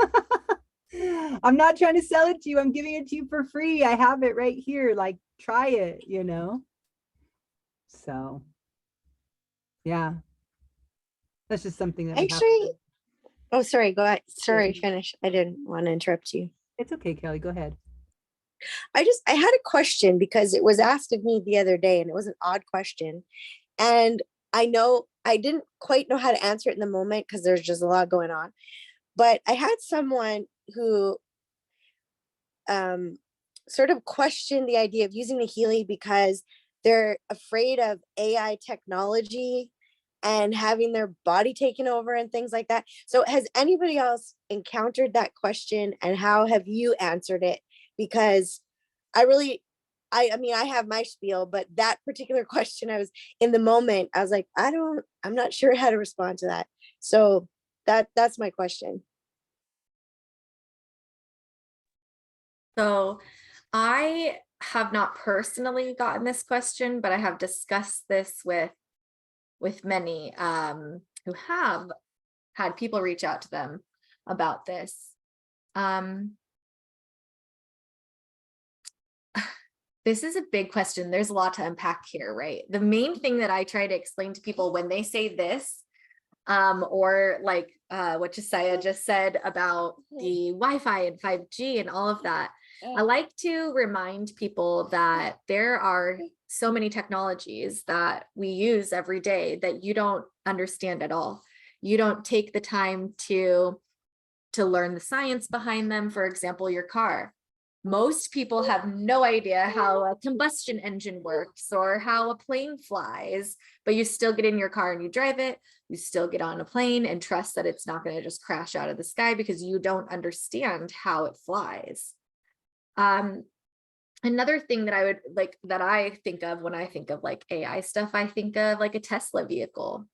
A: out. I'm not trying to sell it to you. I'm giving it to you for free. I have it right here. Like, try it, So, yeah, that's just something that
D: Actually, oh, sorry, go ahead. Sorry, finish. I didn't want to interrupt you.
A: It's okay, Kelly, go ahead.
D: I had a question because it was asked of me the other day, and it was an odd question. And I know I didn't quite know how to answer it in the moment because there's just a lot going on. But I had someone who sort of questioned the idea of using the Healy because they're afraid of AI technology and having their body taken over and things like that. So has anybody else encountered that question, and how have you answered it? Because I mean, I have my spiel, but that particular question, I was in the moment, I was like, I'm not sure how to respond to that. So that's my question.
B: So I have not personally gotten this question, but I have discussed this with many who have had people reach out to them about this. This is a big question. There's a lot to unpack here, right? The main thing that I try to explain to people when they say this, or like what Josiah just said about the Wi-Fi and 5G and all of that, I like to remind people that there are so many technologies that we use every day that you don't understand at all. You don't take the time to learn the science behind them. For example, your car. Most people have no idea how a combustion engine works or how a plane flies, but you still get in your car and you drive it. You still get on a plane and trust that it's not going to just crash out of the sky because you don't understand how it flies. Another thing that I would like, that I think of when I think of like AI stuff, I think of like a Tesla vehicle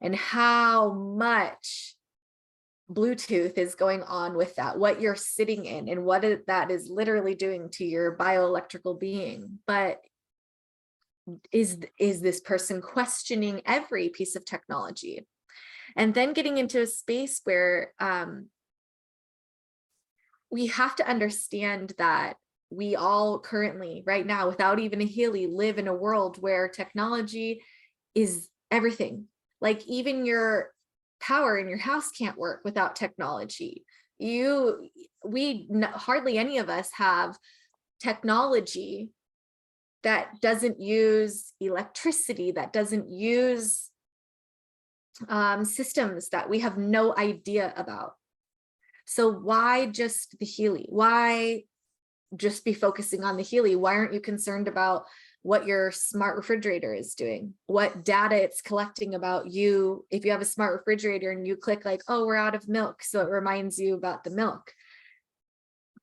B: and how much Bluetooth is going on with that, what you're sitting in and what that is literally doing to your bioelectrical being. But is this person questioning every piece of technology? And then getting into a space where we have to understand that we all currently right now, without even a Healy, live in a world where technology is everything. Like even your power in your house can't work without technology. Hardly any of us have technology that doesn't use electricity, that doesn't use systems that we have no idea about. So why just the Healy? Why just be focusing on the Healy? Why aren't you concerned about what your smart refrigerator is doing, what data it's collecting about you? If you have a smart refrigerator and you click like, oh, we're out of milk, so it reminds you about the milk.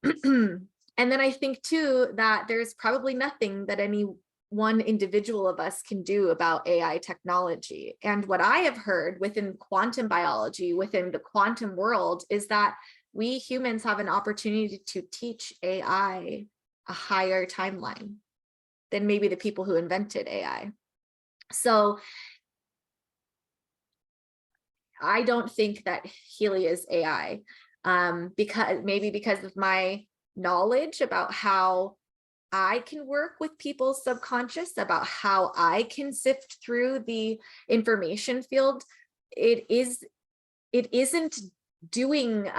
B: And then I think too that there's probably nothing that any one individual of us can do about AI technology. And what I have heard within quantum biology, within the quantum world, is that we humans have an opportunity to teach AI a higher timeline than maybe the people who invented AI. So I don't think that Healy is AI, because of my knowledge about how I can work with people's subconscious, about how I can sift through the information field. It isn't doing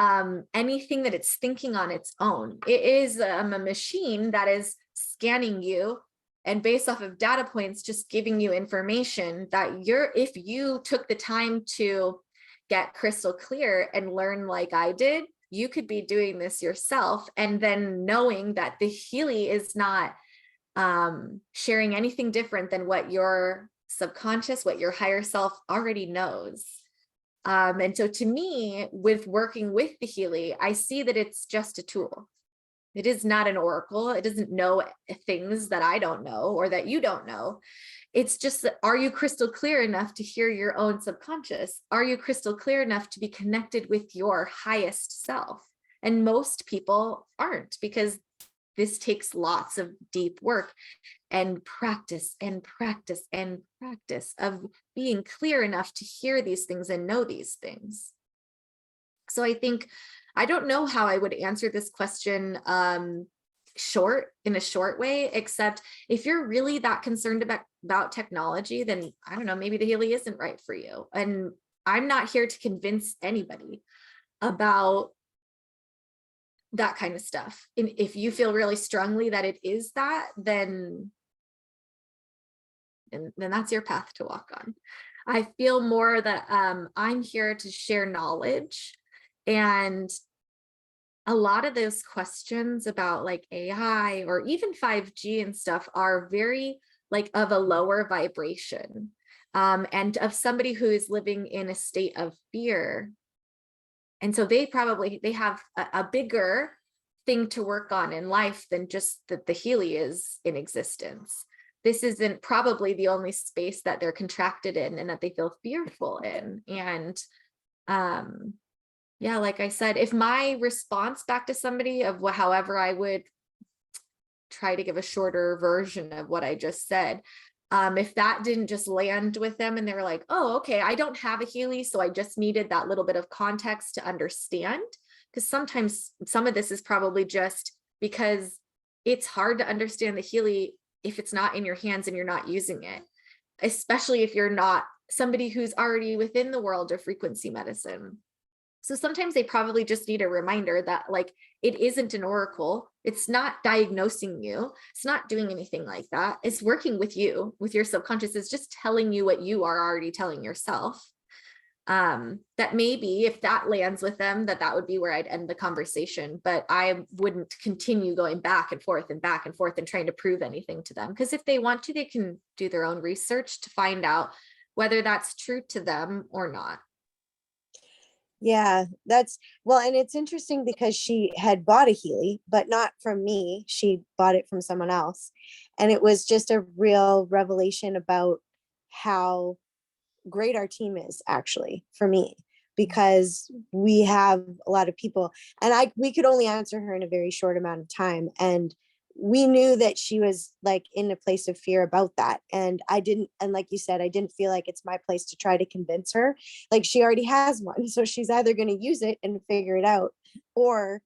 B: anything that it's thinking on its own. It is a machine that is scanning you and based off of data points, just giving you information that if you took the time to get crystal clear and learn like I did, you could be doing this yourself. And then knowing that the Healy is not sharing anything different than what your subconscious, what your higher self already knows. And so to me, with working with the Healy, I see that it's just a tool. It is not an oracle. It doesn't know things that I don't know or that you don't know. It's just that, are you crystal clear enough to hear your own subconscious? Are you crystal clear enough to be connected with your highest self? And most people aren't, because this takes lots of deep work and practice and practice and practice of being clear enough to hear these things and know these things. So I think, I don't know how I would answer this question in a short way, except if you're really that concerned about technology, then I don't know, maybe the Healy isn't right for you. And I'm not here to convince anybody about that kind of stuff. And if you feel really strongly that it is that, then that's your path to walk on. I feel more that I'm here to share knowledge, and a lot of those questions about like AI or even 5G and stuff are very like of a lower vibration, and of somebody who is living in a state of fear. And so they have a bigger thing to work on in life than just that the Healy is in existence. This isn't probably the only space that they're contracted in and that they feel fearful in. And yeah, like I said, if my response back to somebody of however I would try to give a shorter version of what I just said. If that didn't just land with them and they were like, oh, okay, I don't have a Healy, so I just needed that little bit of context to understand. Because sometimes some of this is probably just because it's hard to understand the Healy if it's not in your hands and you're not using it, especially if you're not somebody who's already within the world of frequency medicine. So sometimes they probably just need a reminder that like, it isn't an oracle. It's not diagnosing you. It's not doing anything like that. It's working with you, with your subconscious. It's just telling you what you are already telling yourself. That maybe if that lands with them, that would be where I'd end the conversation, but I wouldn't continue going back and forth and trying to prove anything to them. Because if they want to, they can do their own research to find out whether that's true to them or not.
D: Yeah, that's well, and it's interesting because she had bought a Healy, but not from me. She bought it from someone else. And it was just a real revelation about how great our team is, actually, for me, because we have a lot of people, and we could only answer her in a very short amount of time. And we knew that she was like in a place of fear about that. And like you said, I didn't feel like it's my place to try to convince her. Like, she already has one. So she's either going to use it and figure it out, or,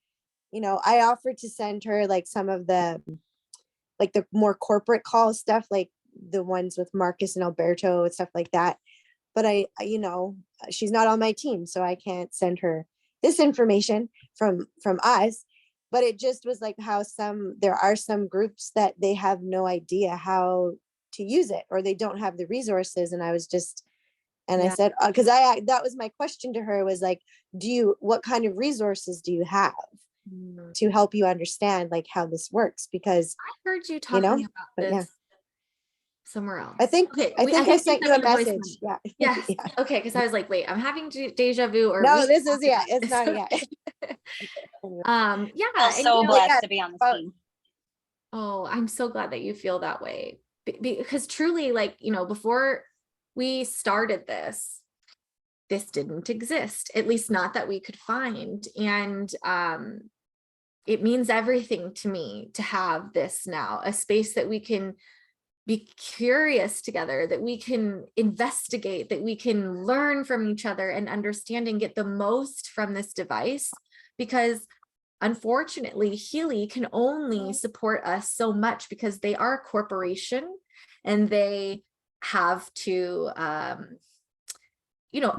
D: I offered to send her like some of the more corporate call stuff, like the ones with Marcus and Alberto and stuff like that. But she's not on my team, so I can't send her this information from us. But it just was like how there are some groups that they have no idea how to use it, or they don't have the resources. And I was just, and
B: Yeah.
D: I said, because that was my question to her, was like, what kind of resources do you have to help you understand like how this works? Because
B: I heard you talking about
D: but
B: this somewhere else.
D: I think I sent you a message. Yeah.
B: Yes.
D: Yeah.
B: Okay. Because I was like, wait, I'm having deja vu. Or
D: No,
B: we
D: this is
B: talked about
D: it's
B: this.
D: not yet.
B: Yeah.
C: I'm
B: and,
C: so blessed to be on this
D: about-
C: team.
B: Oh, I'm so glad that you feel that way. Because truly, like, before we started this didn't exist, at least not that we could find. And it means everything to me to have this now, a space that we can be curious together, that we can investigate, that we can learn from each other and understand and get the most from this device. Because unfortunately, Healy can only support us so much because they are a corporation and they have to,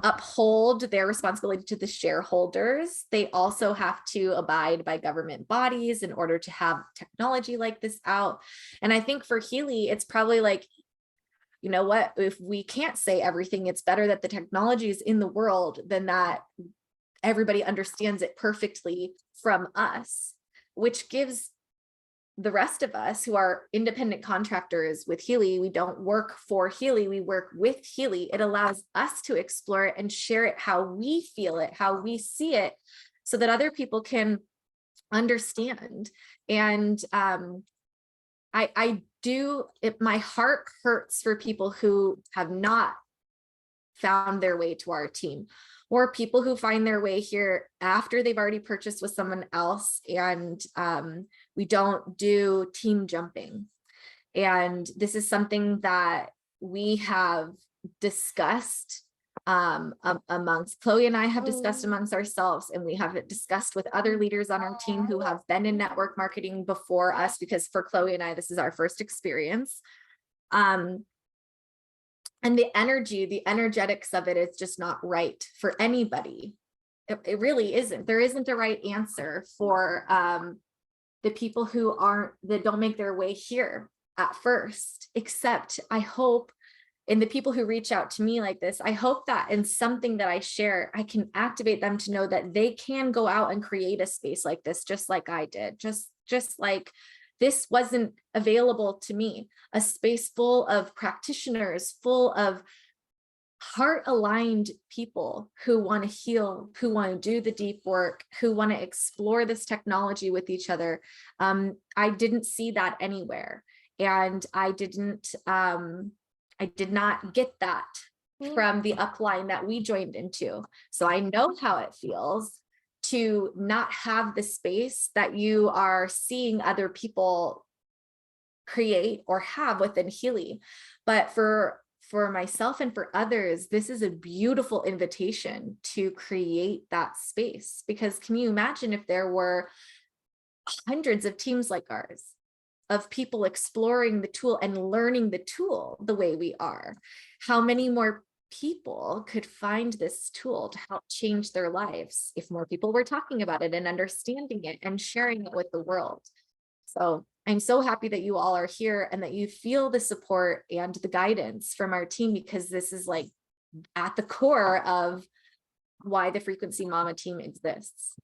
B: uphold their responsibility to the shareholders. They also have to abide by government bodies in order to have technology like this out. And I think for Healy, it's probably like, you know what, if we can't say everything, it's better that the technology is in the world than that everybody understands it perfectly from us, which gives the rest of us who are independent contractors with Healy, we don't work for Healy, we work with Healy. It allows us to explore it and share it how we feel it, how we see it, so that other people can understand. And my heart hurts for people who have not found their way to our team, or people who find their way here after they've already purchased with someone else. And we don't do team jumping. And this is something that we have discussed amongst Chloe and I have discussed amongst ourselves, and we have it discussed with other leaders on our team who have been in network marketing before us, because for Chloe and I, this is our first experience. And the energetics of it is just not right for anybody. It really isn't. There isn't a right answer for the people that don't make their way here at first, except I hope, and the people who reach out to me like this, I hope that in something that I share, I can activate them to know that they can go out and create a space like this, just like I did, just like this wasn't available to me, a space full of practitioners, full of heart-aligned people who want to heal, who want to do the deep work, who want to explore this technology with each other. I didn't see that anywhere. And I did not get that from the upline that we joined into. So I know how it feels to not have the space that you are seeing other people create or have within Healy. But for myself and for others, this is a beautiful invitation to create that space. Because can you imagine if there were hundreds of teams like ours, of people exploring the tool and learning the tool the way we are? How many more people could find this tool to help change their lives if more people were talking about it and understanding it and sharing it with the world? So I'm so happy that you all are here and that you feel the support and the guidance from our team, because this is like at the core of why the Frequency Mama team exists.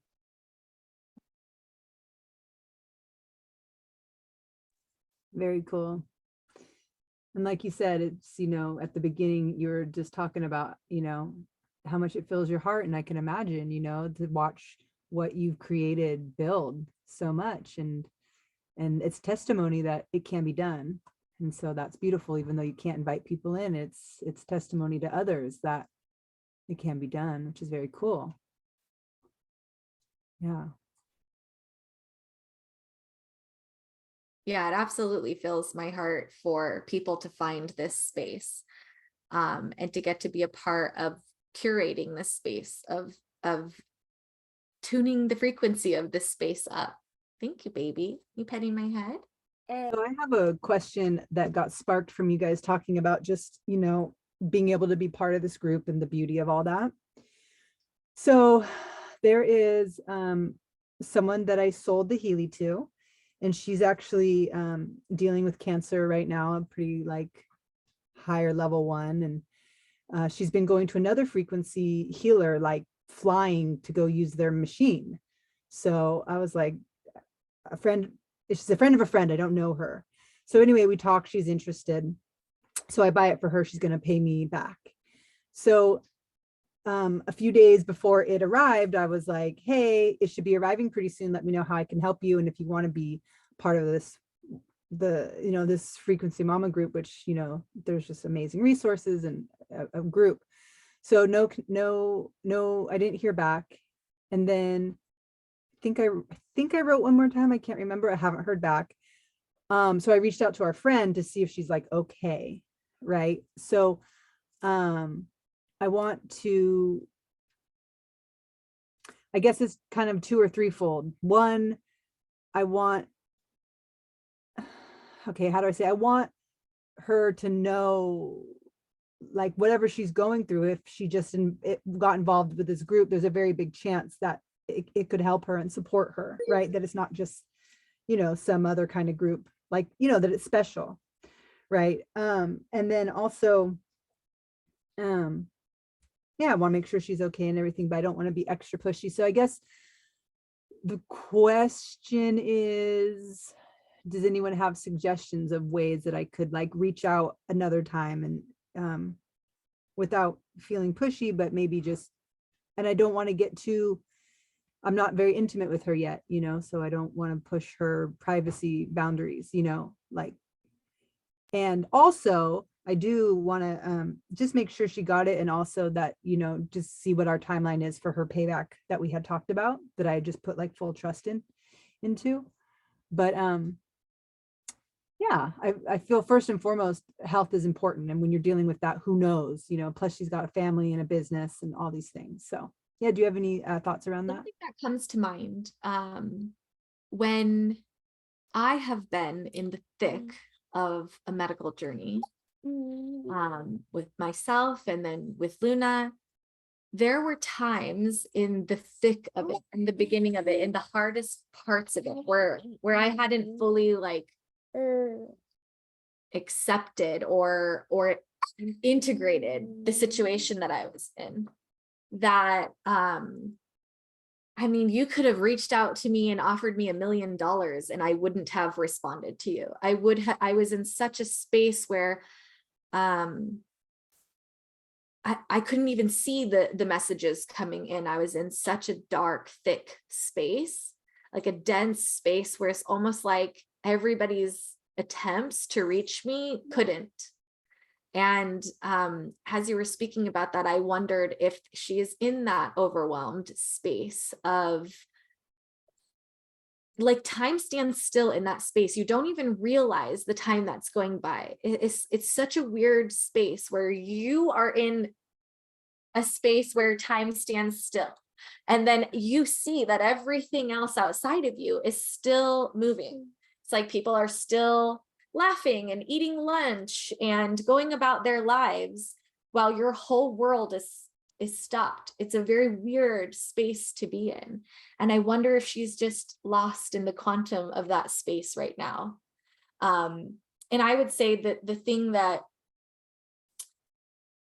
A: Very cool. And like you said, it's, you know, at the beginning, you were just talking about, you know, how much it fills your heart. And I can imagine, you know, to watch what you've created build so much. And it's testimony that it can be done. And so that's beautiful, even though you can't invite people in, it's testimony to others that it can be done, which is very cool. Yeah.
B: Yeah, it absolutely fills my heart for people to find this space, and to get to be a part of curating this space, of tuning the frequency of this space up. Thank you, baby. You petting my head?
A: So I have a question that got sparked from you guys talking about just, you know, being able to be part of this group and the beauty of all that. So there is someone that I sold the Healy to, and she's actually dealing with cancer right now, a pretty like higher level one. And she's been going to another frequency healer, like flying to go use their machine. So I was like, she's a friend of a friend. I don't know her. So anyway, we talked, she's interested. So I buy it for her. She's going to pay me back. So a few days before it arrived, I was like, hey, it should be arriving pretty soon. Let me know how I can help you. And if you want to be part of this, this Frequency Mama group, which, you know, there's just amazing resources and a group. So no, I didn't hear back. And then I think I wrote one more time. I can't remember. I haven't heard back. So I reached out to our friend to see if she's like, okay. Right. So, I want to, I guess it's kind of two or threefold. One, I want, okay, how do I say? I want her to know, like, whatever she's going through, if she just got involved with this group, there's a very big chance that it could help her and support her, right? That it's not just, you know, some other kind of group, like, you know, that it's special, right? And then also, yeah, I want to make sure she's okay and everything, but I don't want to be extra pushy. So I guess the question is, does anyone have suggestions of ways that I could like reach out another time and without feeling pushy, but maybe just, and I don't want to get too, I'm not very intimate with her yet, you know, so I don't want to push her privacy boundaries, you know, like, and also I do want to just make sure she got it. And also that, you know, just see what our timeline is for her payback that we had talked about, that I just put like full trust into. But yeah, I feel first and foremost, health is important. And when you're dealing with that, who knows, you know, plus she's got a family and a business and all these things. So yeah, do you have any thoughts around that?
B: Something that comes to mind, when I have been in the thick of a medical journey, with myself and then with Luna, there were times in the thick of it, in the beginning of it, in the hardest parts of it, where I hadn't fully like accepted or integrated the situation that I was in, that I mean, you could have reached out to me and offered me $1 million and I wouldn't have responded to you. I was in such a space where I couldn't even see the messages coming in. I was in such a dark, thick space, like a dense space where it's almost like everybody's attempts to reach me couldn't. And as you were speaking about that, I wondered if she is in that overwhelmed space of like time stands still in that space. You don't even realize the time that's going by. It's such a weird space where you are in a space where time stands still. And then you see that everything else outside of you is still moving. It's like people are still laughing and eating lunch and going about their lives while your whole world is stopped. It's a very weird space to be in. And I wonder if she's just lost in the quantum of that space right now. And I would say that the thing that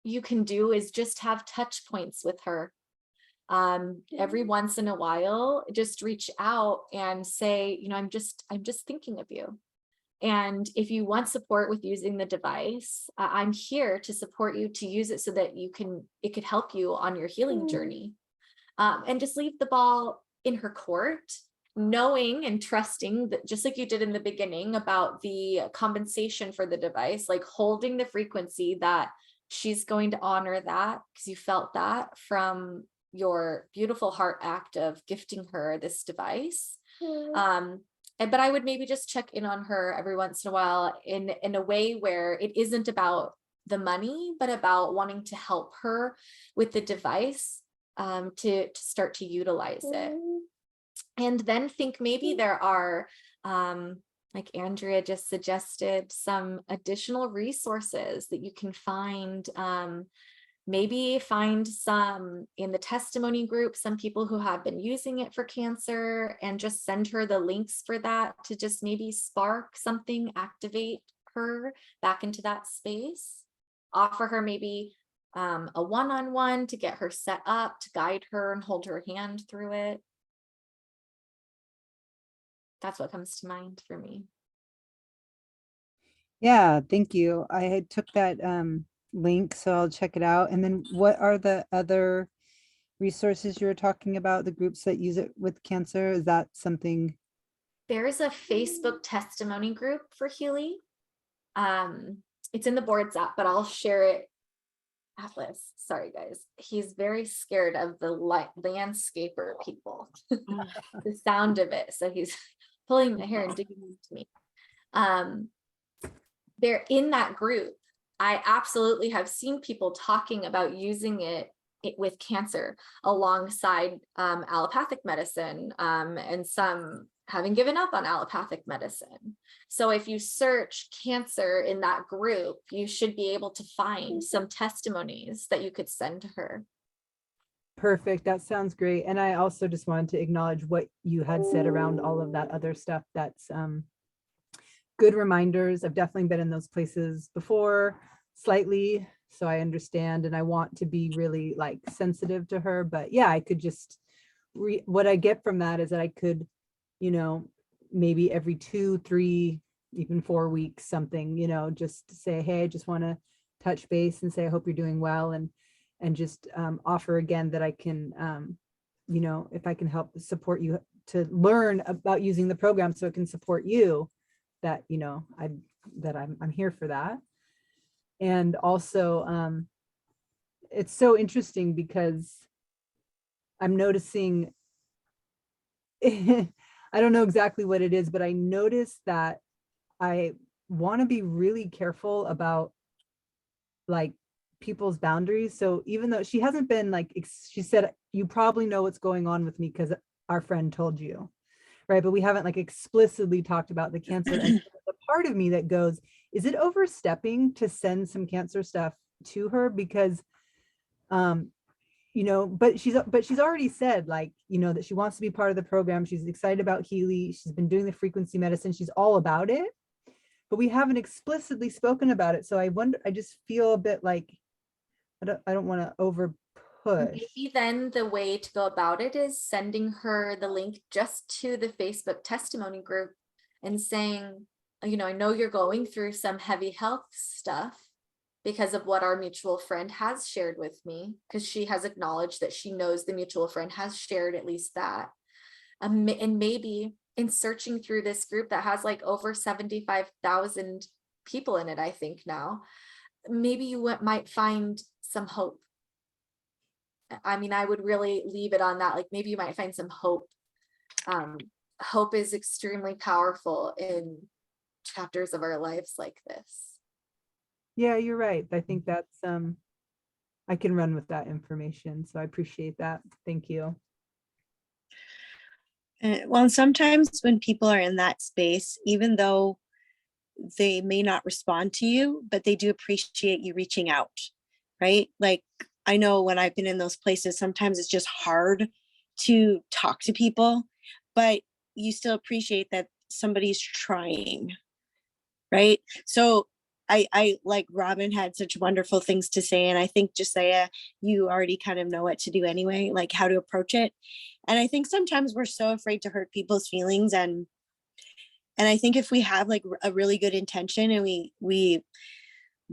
B: you can do is just have touch points with her. Every once in a while, just reach out and say, you know, I'm just thinking of you. And if you want support with using the device, I'm here to support you to use it so that it could help you on your healing journey. And just leave the ball in her court, knowing and trusting that, just like you did in the beginning about the compensation for the device, like holding the frequency that she's going to honor that because you felt that from your beautiful heart act of gifting her this device. But I would maybe just check in on her every once in a while in a way where it isn't about the money, but about wanting to help her with the device to start to utilize it. And then think maybe there are, like Andrea just suggested, some additional resources that you can find. Maybe find some in the testimony group, some people who have been using it for cancer, and just send her the links for that to just maybe spark something, activate her back into that space. Offer her maybe a one-on-one to get her set up, to guide her and hold her hand through it. That's what comes to mind for me.
A: Yeah, thank you. I had took that link, so I'll check it out. And then what are the other resources you were talking about, the groups that use it with cancer? Is that something?
B: There's a Facebook testimony group for Healy. It's in the boards app, but I'll share it. Atlas, sorry guys, he's very scared of the landscaper people. The sound of it, so he's pulling my hair and digging into me. They're in that group. I absolutely have seen people talking about using it with cancer alongside allopathic medicine, and some having given up on allopathic medicine. So if you search cancer in that group, you should be able to find some testimonies that you could send to her.
A: Perfect. That sounds great. And I also just wanted to acknowledge what you had said around all of that other stuff. That's good reminders. I've definitely been in those places before, slightly, so I understand, and I want to be really like sensitive to her. But yeah, I could just what I get from that is that I could, you know, maybe every 2, 3, even 4 weeks, something, you know, just to say, hey, I just want to touch base and say, I hope you're doing well, and just offer again that I can, you know, if I can help support you to learn about using the program so it can support you, that, you know, I'm here for that. And also, it's so interesting because I'm noticing, I don't know exactly what it is, but I noticed that I want to be really careful about like people's boundaries. So even though she hasn't been like, she said, you probably know what's going on with me because our friend told you, right? But we haven't like explicitly talked about the cancer. And the part of me that goes, is it overstepping to send some cancer stuff to her? Because, you know, but she's already said, like, you know, that she wants to be part of the program. She's excited about Healy. She's been doing the frequency medicine. She's all about it, but we haven't explicitly spoken about it. So I wonder, I just feel a bit like, I don't want to over push.
B: Maybe then the way to go about it is sending her the link just to the Facebook testimony group and saying, you know, I know you're going through some heavy health stuff because of what our mutual friend has shared with me, because she has acknowledged that she knows the mutual friend has shared at least that. And maybe in searching through this group that has like over 75,000 people in it, I think now, maybe you might find some hope. I mean, I would really leave it on that. Like maybe you might find some hope hope is extremely powerful in chapters of our lives like this.
A: Yeah, you're right. I think that's I can run with that information. So I appreciate that. Thank you.
D: Well, and sometimes when people are in that space, even though they may not respond to you, but they do appreciate you reaching out, right? Like, I know when I've been in those places, sometimes it's just hard to talk to people, but you still appreciate that somebody's trying, right? So I like Robin had such wonderful things to say. And I think Josiah, you already kind of know what to do anyway, like how to approach it. And I think sometimes we're so afraid to hurt people's feelings. And I think if we have like a really good intention and we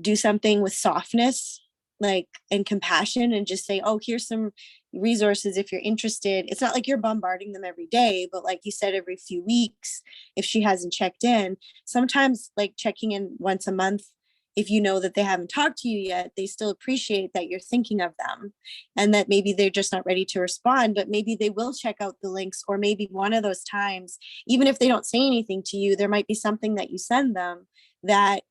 D: do something with softness, like, and compassion, and just say, oh, here's some resources if you're interested. It's not like you're bombarding them every day, but like you said, every few weeks, if she hasn't checked in, sometimes like checking in once a month, if you know that they haven't talked to you yet, they still appreciate that you're thinking of them, and that maybe they're just not ready to respond, but maybe they will check out the links. Or maybe one of those times, even if they don't say anything to you, there might be something that you send them that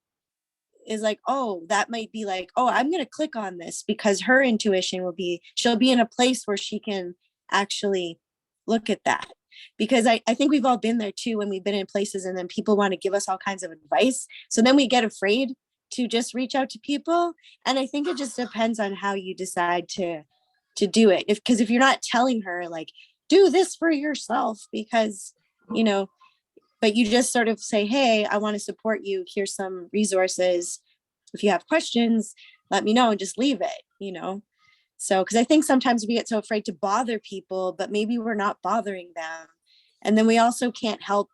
D: is like, oh, that might be like, oh, I'm going to click on this, because her intuition will be, she'll be in a place where she can actually look at that. Because I think we've all been there too, when we've been in places and then people want to give us all kinds of advice. So then we get afraid to just reach out to people. And I think it just depends on how you decide to do it. Because if you're not telling her like, do this for yourself, because, you know, but you just sort of say, hey, I want to support you. Here's some resources. If you have questions, let me know, and just leave it, you know? So, because I think sometimes we get so afraid to bother people, but maybe we're not bothering them. And then we also can't help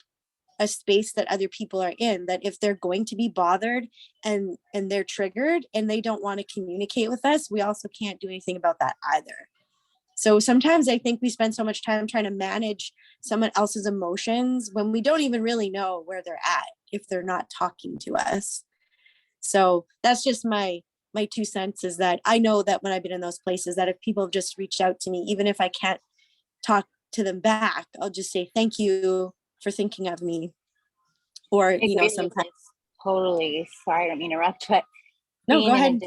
D: a space that other people are in, that if they're going to be bothered and they're triggered and they don't want to communicate with us, we also can't do anything about that either. So sometimes I think we spend so much time trying to manage someone else's emotions when we don't even really know where they're at if they're not talking to us. So that's just my 2 cents, is that I know that when I've been in those places, that if people have just reached out to me, even if I can't talk to them back, I'll just say, thank you for thinking of me. Or, you know, sometimes.
C: Totally. Sorry, I don't mean to interrupt, but
D: No, go ahead.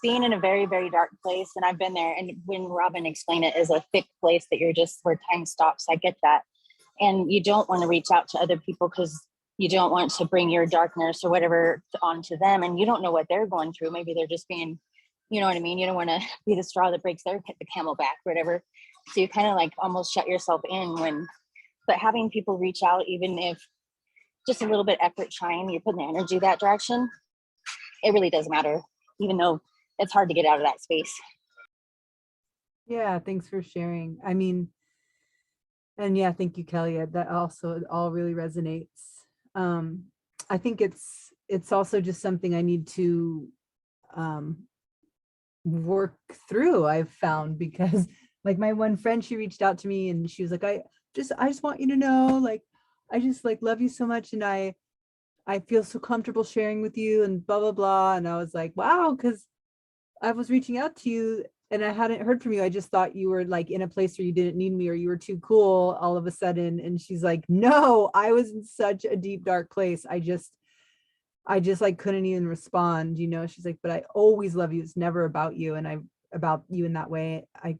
C: Being in a very, very dark place, and I've been there, and when Robin explained it as a thick place that you're just where time stops, I get that. And you don't want to reach out to other people because you don't want to bring your darkness or whatever onto them, and you don't know what they're going through. Maybe they're just being, you know what I mean? You don't want to be the straw that breaks the camel back, whatever. So you kind of like almost shut yourself in but having people reach out, even if just a little bit effort trying, you're putting the energy that direction, it really does matter, even though it's hard to get out of that space.
A: Yeah, thanks for sharing. I mean, and yeah, thank you, Kelly. That also all really resonates. I think it's also just something I need to work through, I've found, because like my one friend, she reached out to me and she was like, I just want you to know, like, I just like love you so much, and I feel so comfortable sharing with you, and blah blah blah. And I was like, wow, because I was reaching out to you and I hadn't heard from you. I just thought you were like in a place where you didn't need me, or you were too cool all of a sudden. And she's like, no, I was in such a deep, dark place. I just like couldn't even respond, you know. She's like, but I always love you. It's never about you. And about you in that way. I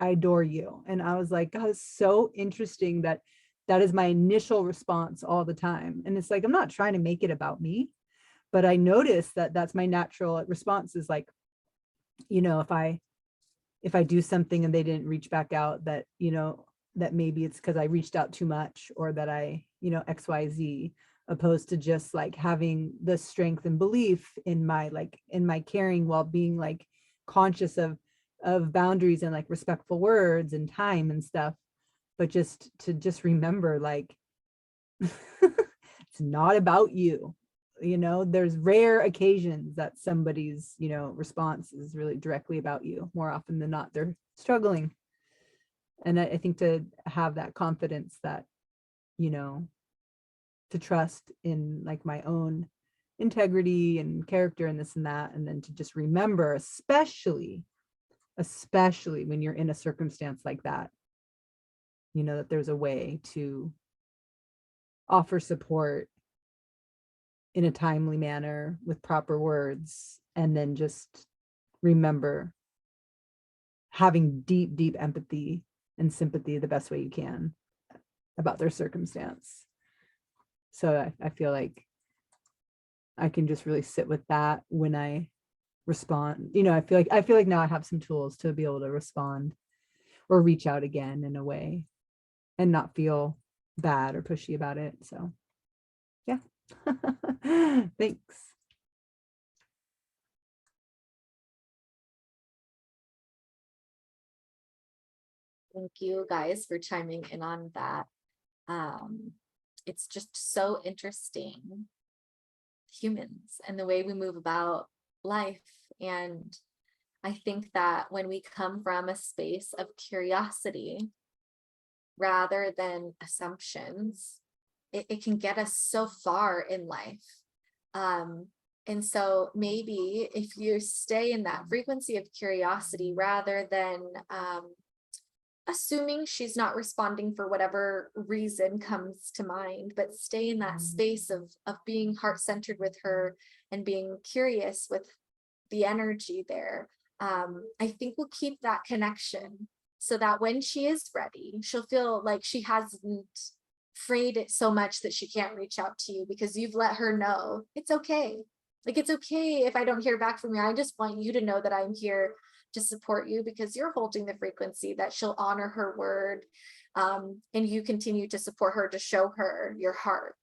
A: adore you. And I was like, God, it's so interesting that is my initial response all the time. And it's like, I'm not trying to make it about me, but I notice that that's my natural response, is like, you know, if I do something and they didn't reach back out, that, you know, that maybe it's because I reached out too much, or that I, you know, XYZ, opposed to just like having the strength and belief in my caring, while being like conscious of boundaries and like respectful words and time and stuff. But just to remember, like, it's not about you. You know, there's rare occasions that somebody's, you know, response is really directly about you. More often than not, they're struggling. And I think to have that confidence that, you know, to trust in like my own integrity and character and this and that, and then to just remember, especially when you're in a circumstance like that, you know, that there's a way to offer support in a timely manner with proper words, and then just remember having deep, deep empathy and sympathy the best way you can about their circumstance. So I feel like I can just really sit with that when I respond. I feel like now I have some tools to be able to respond or reach out again in a way and not feel bad or pushy about it. So yeah. Thanks.
B: Thank you guys for chiming in on that. It's just so interesting, humans and the way we move about life. And I think that when we come from a space of curiosity rather than assumptions, it can get us so far in life. And so maybe if you stay in that frequency of curiosity rather than assuming she's not responding for whatever reason comes to mind, but stay in that space of being heart-centered with her and being curious with the energy there, I think we'll keep that connection so that when she is ready, she'll feel like she hasn't frayed it so much that she can't reach out to you, because you've let her know it's okay. Like, it's okay if I don't hear back from you. I just want you to know that I'm here to support you, because you're holding the frequency that she'll honor her word, and you continue to support her, to show her your heart.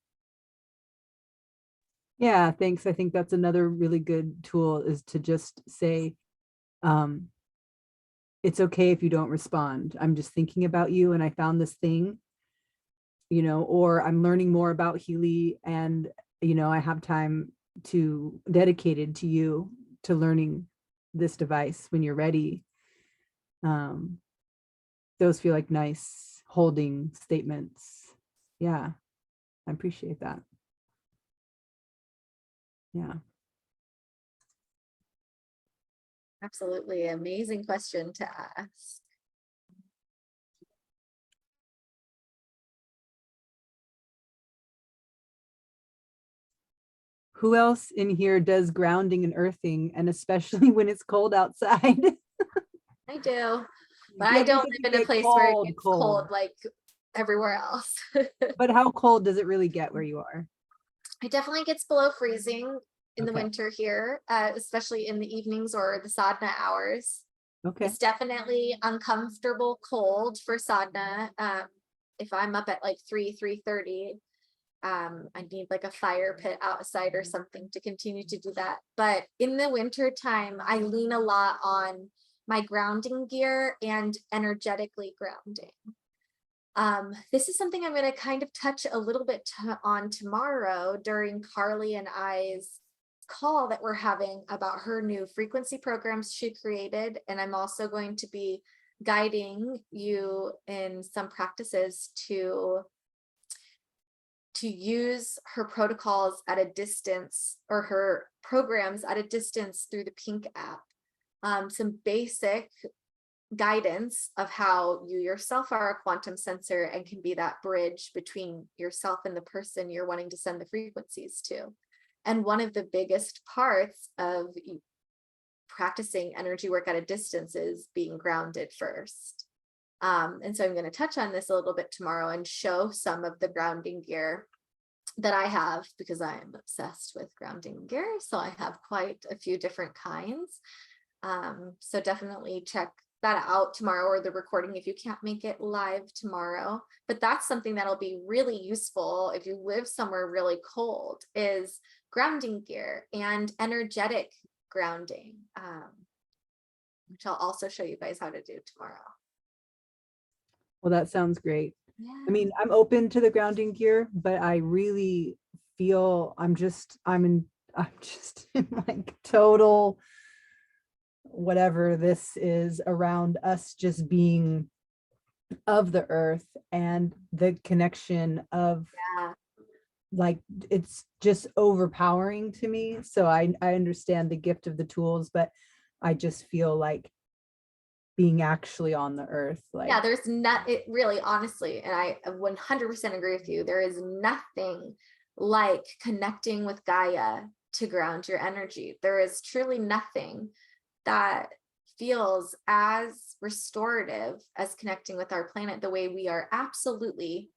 A: Yeah, thanks. I think that's another really good tool, is to just say, it's okay if you don't respond. I'm just thinking about you and I found this thing, or I'm learning more about Healy, and, I have time dedicated to you, to learning this device when you're ready. Those feel like nice holding statements. Yeah, I appreciate that. Yeah.
B: Absolutely. Amazing question to ask.
A: Who else in here does grounding and earthing, and especially when it's cold outside?
B: I do, but
A: Yeah,
B: I don't
A: because
B: live
A: you
B: in a
A: get
B: place where it
A: cold,
B: gets
A: cold.
B: cold like everywhere else.
A: But how cold does it really get where you are?
B: It definitely gets below freezing in the
A: Okay.
B: winter here, especially in the evenings or the sadhana hours.
A: Okay.
B: It's definitely uncomfortable cold for sadhana. If I'm up at like 3:30, I need like a fire pit outside or something to continue to do that. But in the winter time, I lean a lot on my grounding gear and energetically grounding. This is something I'm going to kind of touch a little bit on tomorrow during Carly and I's call that we're having about her new frequency programs she created. And I'm also going to be guiding you in some practices to use her protocols at a distance, or her programs at a distance, through the Pink app. Some basic guidance of how you yourself are a quantum sensor and can be that bridge between yourself and the person you're wanting to send the frequencies to. And one of the biggest parts of practicing energy work at a distance is being grounded first. And so I'm going to touch on this a little bit tomorrow and show some of the grounding gear that I have, because I am obsessed with grounding gear. So I have quite a few different kinds. So definitely check that out tomorrow, or the recording if you can't make it live tomorrow. But that's something that'll be really useful if you live somewhere really cold, is grounding gear and energetic grounding, which I'll also show you guys how to do tomorrow.
A: Well, that sounds great.
B: Yeah.
A: I mean, I'm open to the grounding gear, but I really feel I'm just in like total whatever this is around us, just being of the earth and the connection of,
B: Yeah.
A: like, it's just overpowering to me. So I understand the gift of the tools, but I just feel like being actually on the earth. Like,
B: Yeah, there's not, it really, honestly, and I 100% agree with you. There is nothing like connecting with Gaia to ground your energy. There is truly nothing that feels as restorative as connecting with our planet the way we are absolutely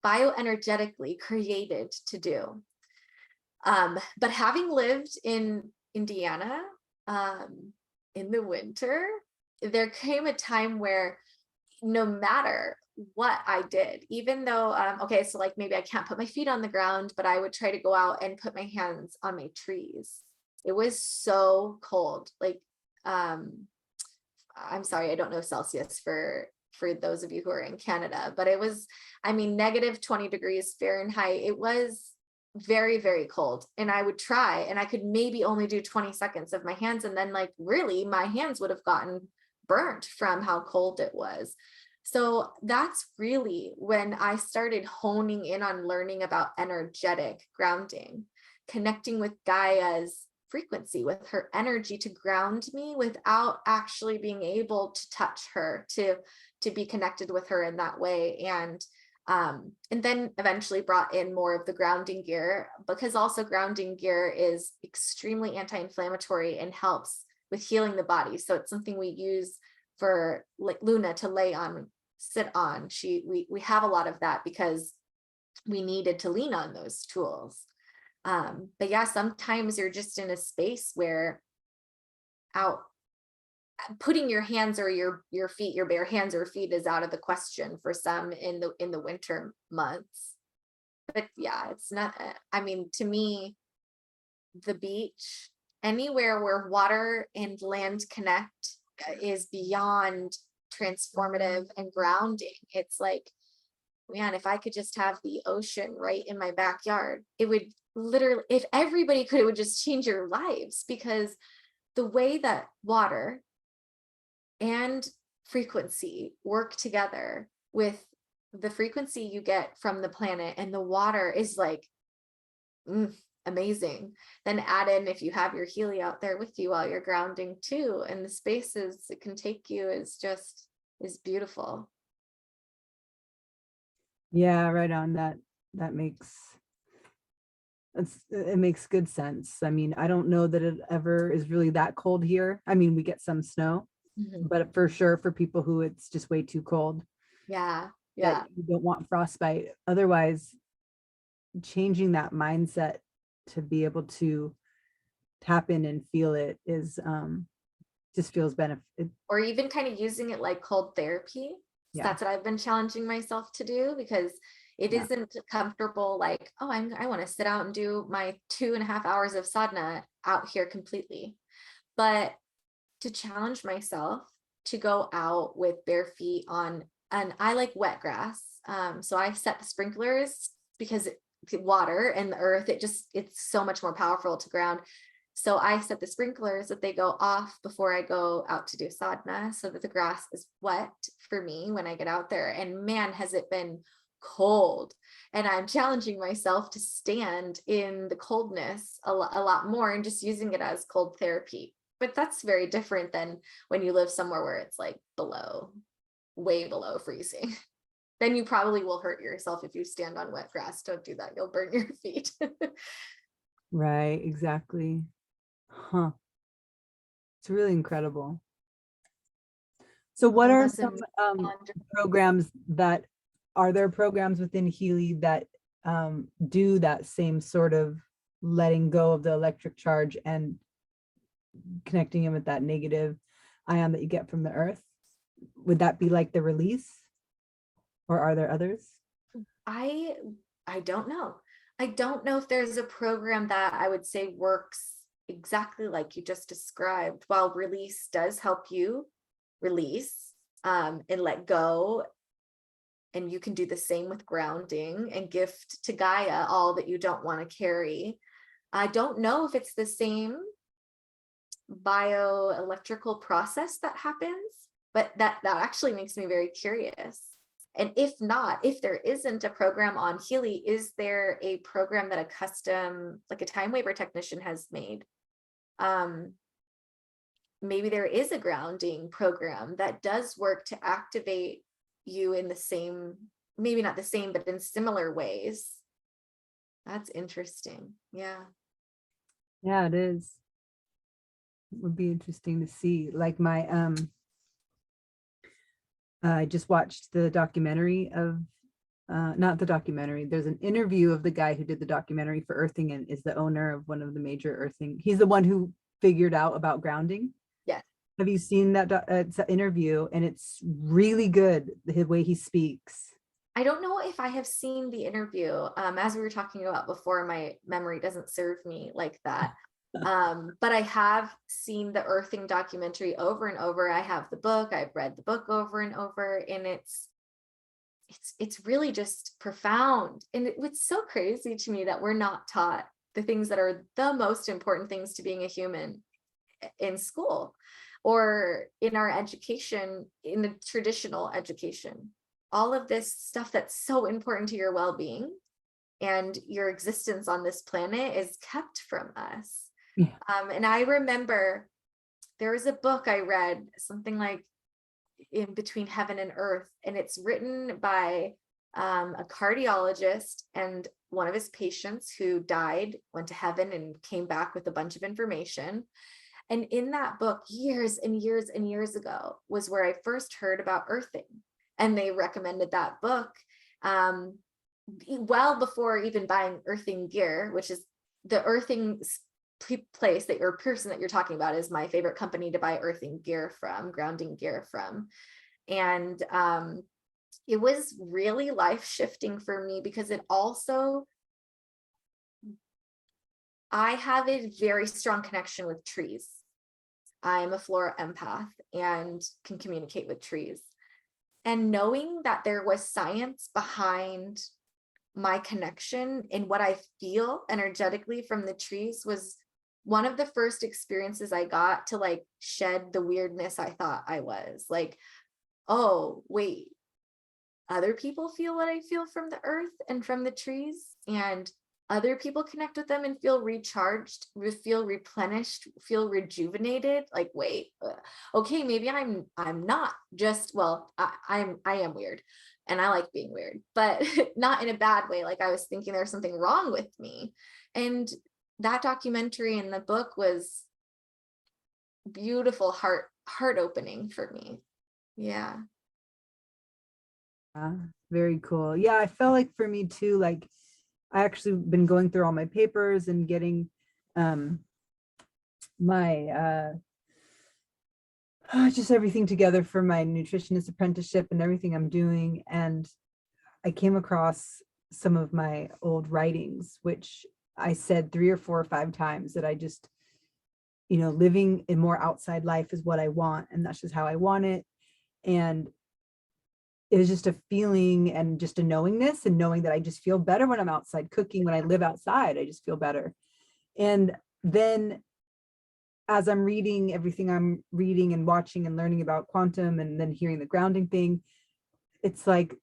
B: bioenergetically created to do. But having lived in Indiana in the winter, there came a time where no matter what I did, even though, okay, so like maybe I can't put my feet on the ground, but I would try to go out and put my hands on my trees. It was so cold. Like, I'm sorry, I don't know Celsius for those of you who are in Canada, but it was, I mean, negative 20 degrees Fahrenheit. It was very, very cold. And I would try, and I could maybe only do 20 seconds of my hands. And then like, really, my hands would have gotten burnt from how cold it was. So that's really when I started honing in on learning about energetic grounding, connecting with Gaia's frequency, with her energy to ground me without actually being able to touch her, to be connected with her in that way. And then eventually brought in more of the grounding gear, because also grounding gear is extremely anti-inflammatory and helps with healing the body. So it's something we use for like Luna to lay on, sit on. We have a lot of that because we needed to lean on those tools. But yeah, sometimes you're just in a space where putting your hands or your feet, your bare hands or feet is out of the question for some in the winter months. But yeah, it's not, I mean, to me, the beach, anywhere where water and land connect is beyond transformative and grounding. It's like, man, if I could just have the ocean right in my backyard, it would literally, if everybody could, it would just change your lives, because the way that water and frequency work together with the frequency you get from the planet and the water is like amazing. Then add in, if you have your Healy out there with you while you're grounding too, and the spaces it can take you is beautiful.
A: yeah, right on. That makes, it makes good sense. I mean, I don't know that it ever is really that cold here. I mean, we get some snow, but for sure for people who it's just way too cold,
B: Yeah,
A: that you don't want frostbite. Otherwise, changing that mindset to be able to tap in and feel it is just feels benefit.
B: or even kind of using it like cold therapy.
A: Yeah.
B: That's what I've been challenging myself to do, because it
A: Yeah.
B: isn't comfortable. Like, oh, I want to sit out and do my 2.5 hours of sadhana out here completely. But to challenge myself to go out with bare feet on, and I like wet grass. So I set the sprinklers because water and the earth, it's so much more powerful to ground. So I set the sprinklers that they go off before I go out to do sadhana, so that the grass is wet for me when I get out there. And man, has it been cold. And I'm challenging myself to stand in the coldness a lot more, and just using it as cold therapy. But that's very different than when you live somewhere where it's like way below freezing. Then you probably will hurt yourself if you stand on wet grass. Don't do that. You'll burn your feet.
A: Right, exactly. Huh. It's really incredible. So what are some programs that, are there programs within Healy that do that same sort of letting go of the electric charge and connecting in with that negative ion that you get from the earth? Would that be like the release, or are there others?
B: I don't know. I don't know if there's a program that I would say works exactly like you just described. While release does help you release and let go, and you can do the same with grounding and gift to Gaia all that you don't want to carry. I don't know if it's the same bioelectrical process that happens, but that actually makes me very curious. And if not, if there isn't a program on Healy, is there a program that a custom, like a time waver technician has made? maybe there is a grounding program that does work to activate you in the same, maybe not the same, but in similar ways. That's interesting. Yeah.
A: Yeah, it is. It would be interesting to see. Like my I just watched the documentary of not the documentary. There's an interview of the guy who did the documentary for Earthing and is the owner of one of the major earthing. He's the one who figured out about grounding.
B: Yes.
A: Have you seen that it's an interview, and it's really good, the way he speaks.
B: I don't know if I have seen the interview. As we were talking about before, my memory doesn't serve me like that. But I have seen the Earthing documentary over and over. I have the book, I've read the book over and over, and it's really just profound. And it's so crazy to me that we're not taught the things that are the most important things to being a human in school or in our education, in the traditional education. All of this stuff that's so important to your well-being and your existence on this planet is kept from us.
A: Yeah.
B: And I remember there was a book I read, something like In Between Heaven and Earth, and it's written by a cardiologist and one of his patients who died, went to heaven and came back with a bunch of information. And in that book, years and years and years ago, was where I first heard about earthing. And they recommended that book well before even buying earthing gear, which is the earthing place that your person that you're talking about is my favorite company to buy earthing gear from, grounding gear from. And it was really life-shifting for me because it also, I have a very strong connection with trees. I'm a flora empath and can communicate with trees. And knowing that there was science behind my connection and what I feel energetically from the trees was one of the first experiences I got to like shed the weirdness I thought I was. Like, oh, wait, other people feel what I feel from the earth and from the trees, and other people connect with them and feel recharged, feel replenished, feel rejuvenated. Like, wait, okay, maybe I'm not just, well, I am weird and I like being weird, but not in a bad way. Like I was thinking there's something wrong with me. And that documentary and the book was beautiful, heart opening for me. Yeah.
A: Very cool. Yeah, I felt like for me too, like I actually been going through all my papers and getting my just everything together for my nutritionist apprenticeship and everything I'm doing. And I came across some of my old writings, which I said 3 or 4 or 5 times that I just, you know, living a more outside life is what I want. And that's just how I want it. And it was just a feeling and just a knowingness, and knowing that I just feel better when I'm outside cooking. When I live outside, I just feel better. And then as I'm reading everything I'm reading and watching and learning about quantum and then hearing the grounding thing, it's like,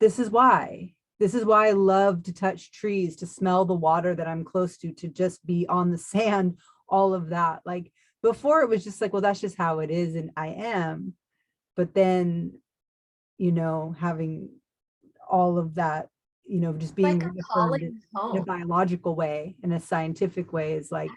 A: this is why I love to touch trees, to smell the water that I'm close to just be on the sand, all of that. Like before it was just like, well, that's just how it is. And I am, but then, you know, having all of that, you know, just being
B: Like a
A: reaffirmed
B: calling
A: in a
B: home.
A: biological way, in a scientific way, is like,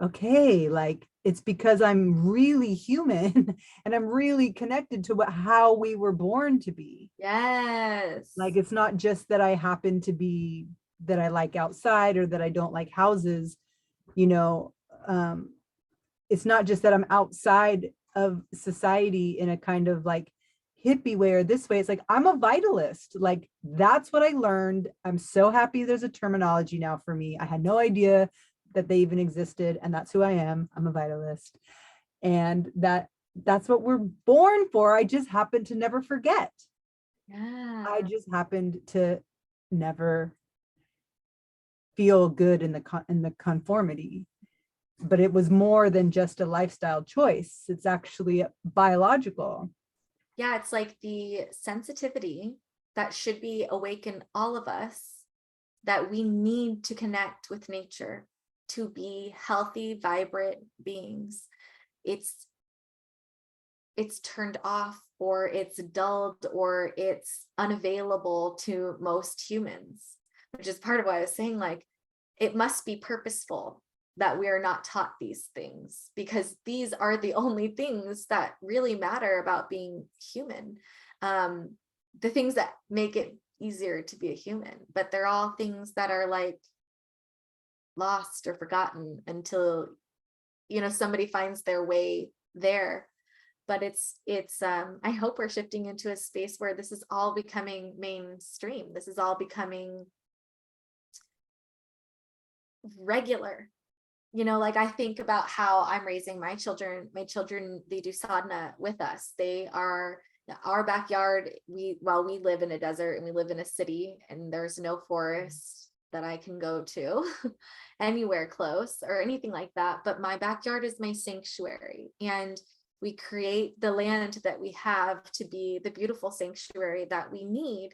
A: okay, like it's because I'm really human and I'm really connected to how we were born to be.
B: Yes.
A: Like, it's not just that I happen to be, that I like outside or that I don't like houses, you know, it's not just that I'm outside of society in a kind of like hippie way or this way. It's like, I'm a vitalist. Like, that's what I learned. I'm so happy there's a terminology now for me. I had no idea that they even existed, and that's who I am. I'm a vitalist. And that's what we're born for. I just happened to never forget.
B: Yeah.
A: I just happened to never feel good in the conformity. But it was more than just a lifestyle choice. It's actually biological.
B: Yeah, it's like the sensitivity that should be awake in all of us, that we need to connect with nature to be healthy, vibrant beings. it's turned off, or it's dulled, or it's unavailable to most humans, which is part of why I was saying, like, it must be purposeful that we are not taught these things, because these are the only things that really matter about being human. The things that make it easier to be a human, but they're all things that are like lost or forgotten until, you know, somebody finds their way there. But it's I hope we're shifting into a space where this is all becoming mainstream. This is all becoming regular. You know, like I think about how I'm raising my children. My children, they do sadhana with us. They are our backyard. We live in a desert and we live in a city, and there's no forest that I can go to anywhere close or anything like that. But my backyard is my sanctuary, and we create the land that we have to be the beautiful sanctuary that we need.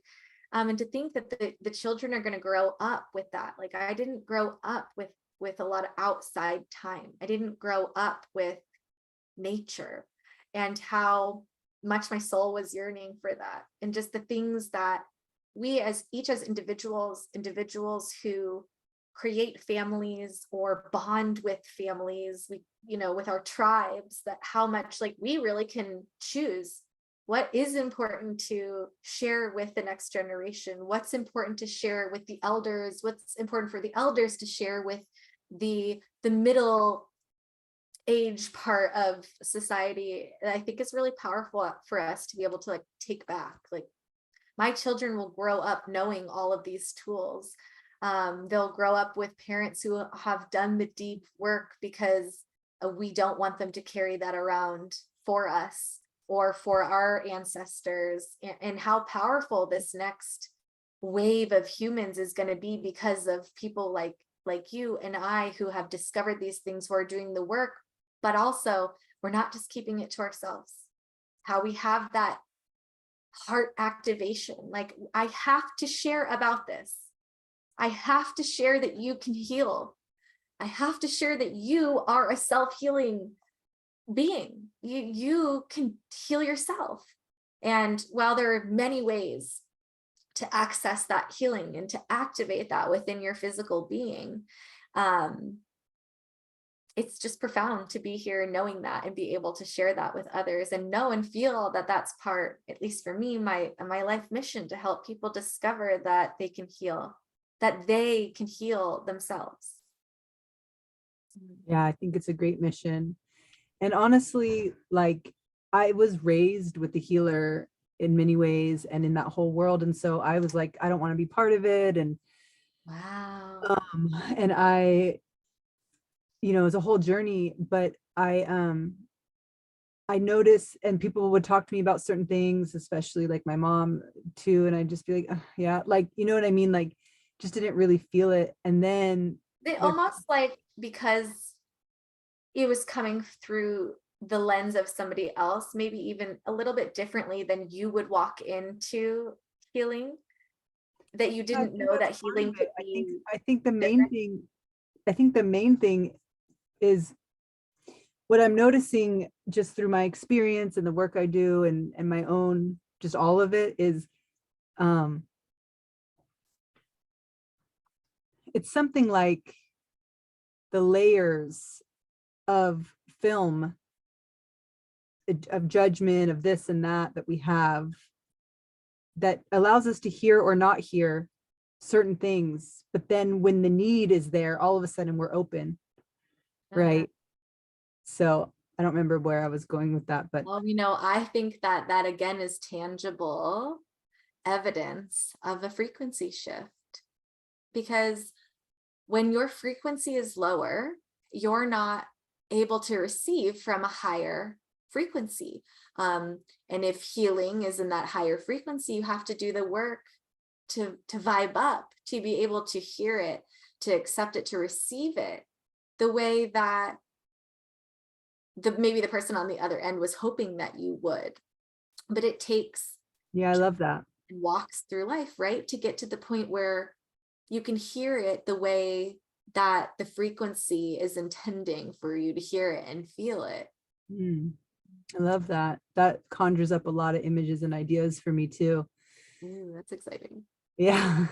B: And to think that the children are going to grow up with that. Like, I didn't grow up with a lot of outside time. I didn't grow up with nature, and how much my soul was yearning for that. And just the things that we as individuals who create families or bond with families, we, you know, with our tribes, that how much like we really can choose what is important to share with the next generation, what's important to share with the elders, what's important for the elders to share with the middle age part of society. And I think it's really powerful for us to be able to like take back. Like, my children will grow up knowing all of these tools. They'll grow up with parents who have done the deep work, because we don't want them to carry that around for us or for our ancestors. And how powerful this next wave of humans is going to be because of people like you and I, who have discovered these things, who are doing the work. But also, we're not just keeping it to ourselves. How we have that heart activation. Like, I have to share about this. I have to share that you can heal. I have to share that you are a self-healing being. You can heal yourself. And while there are many ways to access that healing and to activate that within your physical being, it's just profound to be here knowing that and be able to share that with others, and know and feel that that's part, at least for me, my life mission, to help people discover that they can heal, that they can heal themselves.
A: Yeah, I think it's a great mission. And honestly, like, I was raised with the healer in many ways and in that whole world. And so I was like, I don't want to be part of it. And
B: Wow.
A: and I, you know, it was a whole journey, but I noticed, and people would talk to me about certain things, especially like my mom too. And I'd just be like, "Ugh, yeah, like, you know what I mean? Like, just didn't really feel it. And then
B: They almost like, because it was coming through the lens of somebody else, maybe even a little bit differently than you would walk into healing, that you
A: I
B: didn't
A: think
B: know that
A: that's part
B: healing
A: of
B: could
A: it. I
B: be
A: think the main
B: different.
A: thing, is what I'm noticing just through my experience and the work I do and my own, just all of it, is it's something like the layers of film, of judgment, of this and that we have, that allows us to hear or not hear certain things. But then when the need is there, all of a sudden we're open, right? So I don't remember where I was going with that, but
B: Well, you know, I think that again is tangible evidence of a frequency shift, because when your frequency is lower, you're not able to receive from a higher frequency. And if healing is in that higher frequency, you have to do the work to vibe up, to be able to hear it, to accept it, to receive it the way that maybe the person on the other end was hoping that you would. But it takes,
A: yeah, I love that.
B: and walks through life, right, to get to the point where you can hear it the way that the frequency is intending for you to hear it and feel it.
A: Mm, I love that. That conjures up a lot of images and ideas for me too.
B: Ooh, that's exciting.
A: Yeah.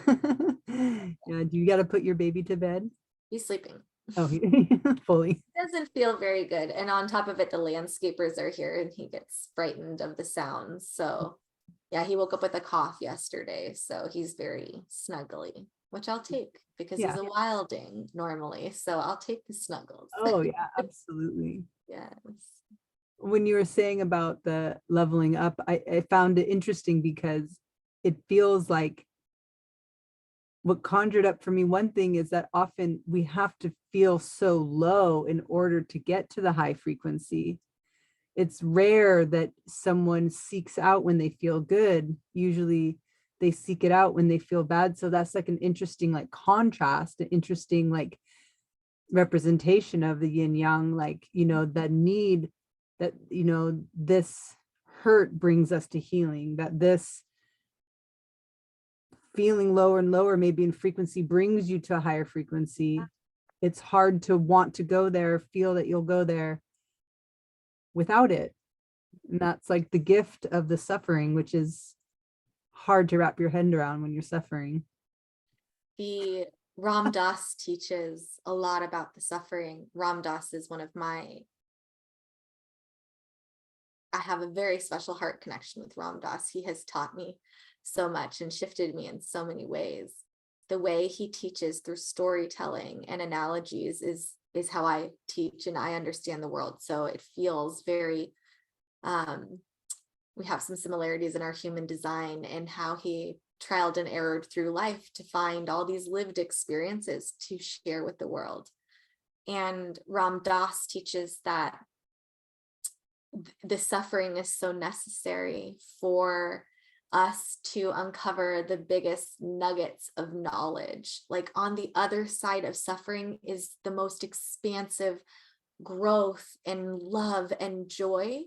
A: Yeah. Do you got to put your baby to bed?
B: He's sleeping.
A: Oh, fully.
B: Doesn't feel very good. And on top of it, the landscapers are here and he gets frightened of the sounds. So yeah, he woke up with a cough yesterday. So he's very snuggly, which I'll take because he's
A: Yeah.
B: a wilding normally. So I'll take the snuggles.
A: Oh, yeah, absolutely.
B: Yes.
A: When you were saying about the leveling up, I found it interesting because it feels like what conjured up for me, one thing is that often we have to feel so low in order to get to the high frequency. It's rare that someone seeks out when they feel good. Usually they seek it out when they feel bad. So that's like an interesting like contrast, an interesting like representation of the yin yang, like, you know, that need that, you know, this hurt brings us to healing, that this feeling lower and lower, maybe in frequency, brings you to a higher frequency. It's hard to want to go there, feel that you'll go there without it. And that's like the gift of the suffering, which is hard to wrap your head around when you're suffering.
B: The Ram Dass teaches a lot about the suffering. Ram Dass is I have a very special heart connection with Ram Dass. He has taught me so much and shifted me in so many ways. The way he teaches through storytelling and analogies is how I teach and I understand the world. So it feels very, we have some similarities in our human design and how he trialed and errored through life to find all these lived experiences to share with the world. And Ram Dass teaches that the suffering is so necessary for us to uncover the biggest nuggets of knowledge. Like on the other side of suffering is the most expansive growth and love and joy.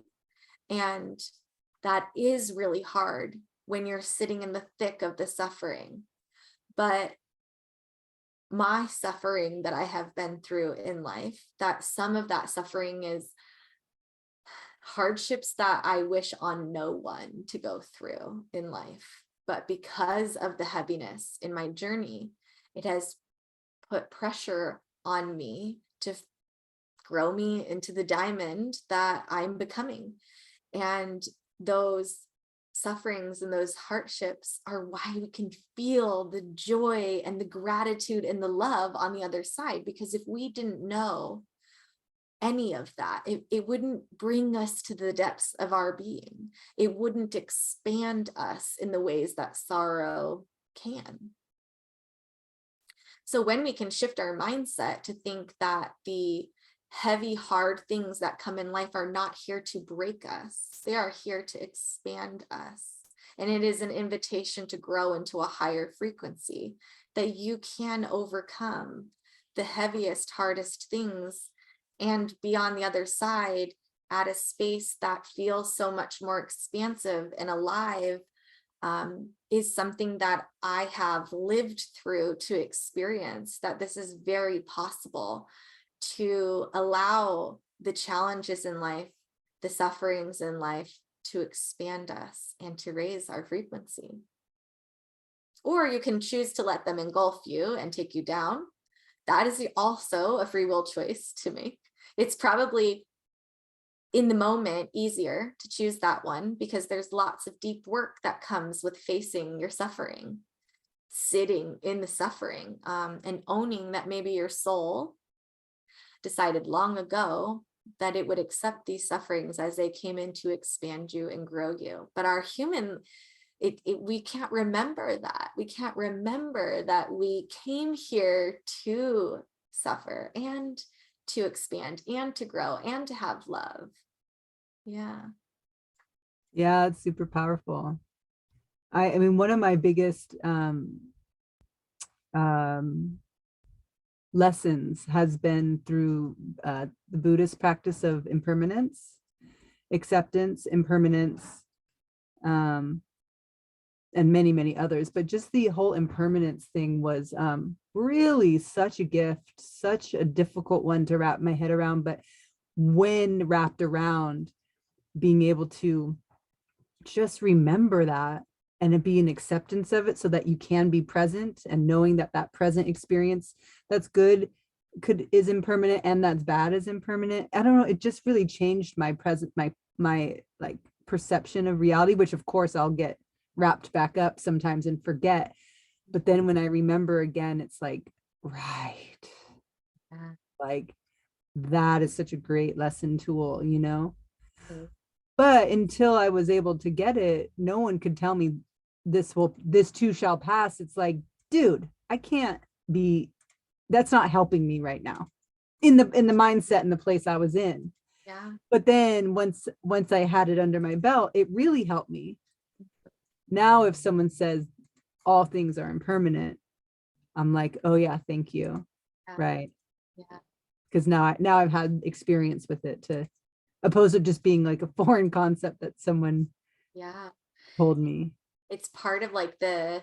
B: And that is really hard when you're sitting in the thick of the suffering. But my suffering that I have been through in life, that some of that suffering is hardships that I wish on no one to go through in life. But because of the heaviness in my journey, it has put pressure on me to grow me into the diamond that I'm becoming. And those sufferings and those hardships are why we can feel the joy and the gratitude and the love on the other side. Because if we didn't know any of that, it wouldn't bring us to the depths of our being. It wouldn't expand us in the ways that sorrow can. So when we can shift our mindset to think that the heavy, hard things that come in life are not here to break us, they are here to expand us. And it is an invitation to grow into a higher frequency, that you can overcome the heaviest, hardest things and be on the other side at a space that feels so much more expansive and alive, is something that I have lived through to experience, that this is very possible, to allow the challenges in life, the sufferings in life to expand us and to raise our frequency. Or you can choose to let them engulf you and take you down. That is also a free will choice to make. It's probably in the moment easier to choose that one because there's lots of deep work that comes with facing your suffering, sitting in the suffering, and owning that maybe your soul decided long ago that it would accept these sufferings as they came in to expand you and grow you. But our human, we can't remember that. We can't remember that we came here to suffer and to expand and to grow and to have love. Yeah.
A: Yeah, it's super powerful. I mean, one of my biggest lessons has been through the Buddhist practice of impermanence, acceptance, impermanence, and many, many others. But just the whole impermanence thing was really such a gift, such a difficult one to wrap my head around. But when wrapped around being able to just remember that and it be an acceptance of it so that you can be present, and knowing that that present experience that's good is impermanent and that's bad is impermanent. I don't know, it just really changed my present, my like perception of reality, which of course I'll get wrapped back up sometimes and forget. But then when I remember again, it's like, right.
B: Yeah.
A: Like that is such a great lesson tool, you know?
B: Mhm.
A: But until I was able to get it, no one could tell me this too shall pass. It's like, dude, I can't be, that's not helping me right now in the mindset and the place I was in.
B: Yeah.
A: But then once I had it under my belt, it really helped me. Now, if someone says all things are impermanent, I'm like, oh yeah, thank you.
B: Yeah.
A: Right.
B: Yeah.
A: Because now I've had experience with it, to opposed to just being like a foreign concept that someone
B: Yeah.
A: told me.
B: It's part of like the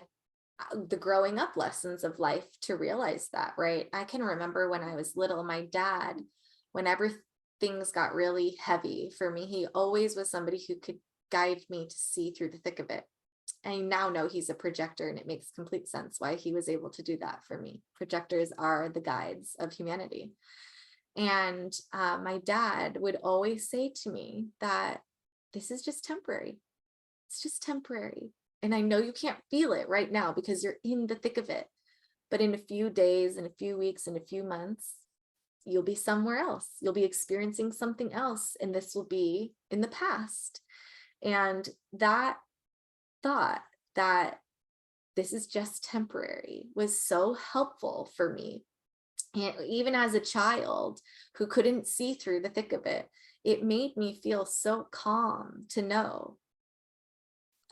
B: growing up lessons of life to realize that, right? I can remember when I was little, my dad, whenever things got really heavy for me, he always was somebody who could guide me to see through the thick of it. I now know he's a projector, and it makes complete sense why he was able to do that for me. Projectors are the guides of humanity. And my dad would always say to me that this is just temporary. It's just temporary. And I know you can't feel it right now because you're in the thick of it. But in a few days, in a few weeks, in a few months, you'll be somewhere else. You'll be experiencing something else. And this will be in the past. And that thought that this is just temporary was so helpful for me. And even as a child who couldn't see through the thick of it, it made me feel so calm to know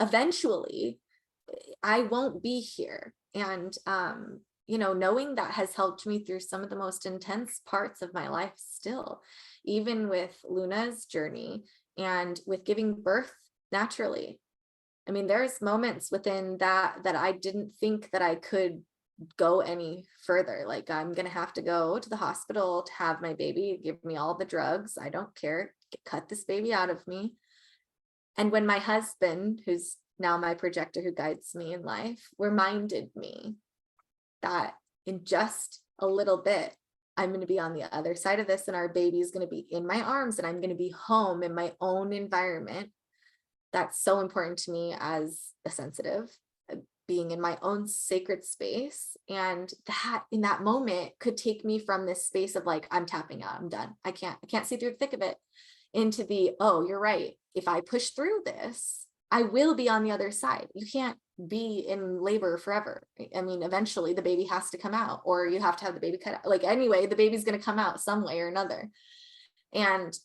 B: eventually I won't be here. And, knowing that has helped me through some of the most intense parts of my life still, even with Luna's journey and with giving birth naturally. I mean, there's moments within that I didn't think that I could go any further. Like, I'm going to have to go to the hospital to have my baby, give me all the drugs. I don't care. Cut this baby out of me. And when my husband, who's now my projector who guides me in life, reminded me that in just a little bit, I'm going to be on the other side of this, and our baby is going to be in my arms, and I'm going to be home in my own environment. That's so important to me as a sensitive, being in my own sacred space. And that in that moment could take me from this space of like, I'm tapping out, I'm done. I can't see through the thick of it, into the, oh, you're right. If I push through this, I will be on the other side. You can't be in labor forever. I mean, eventually the baby has to come out, or you have to have the baby cut out. Like, anyway, the baby's going to come out some way or another. And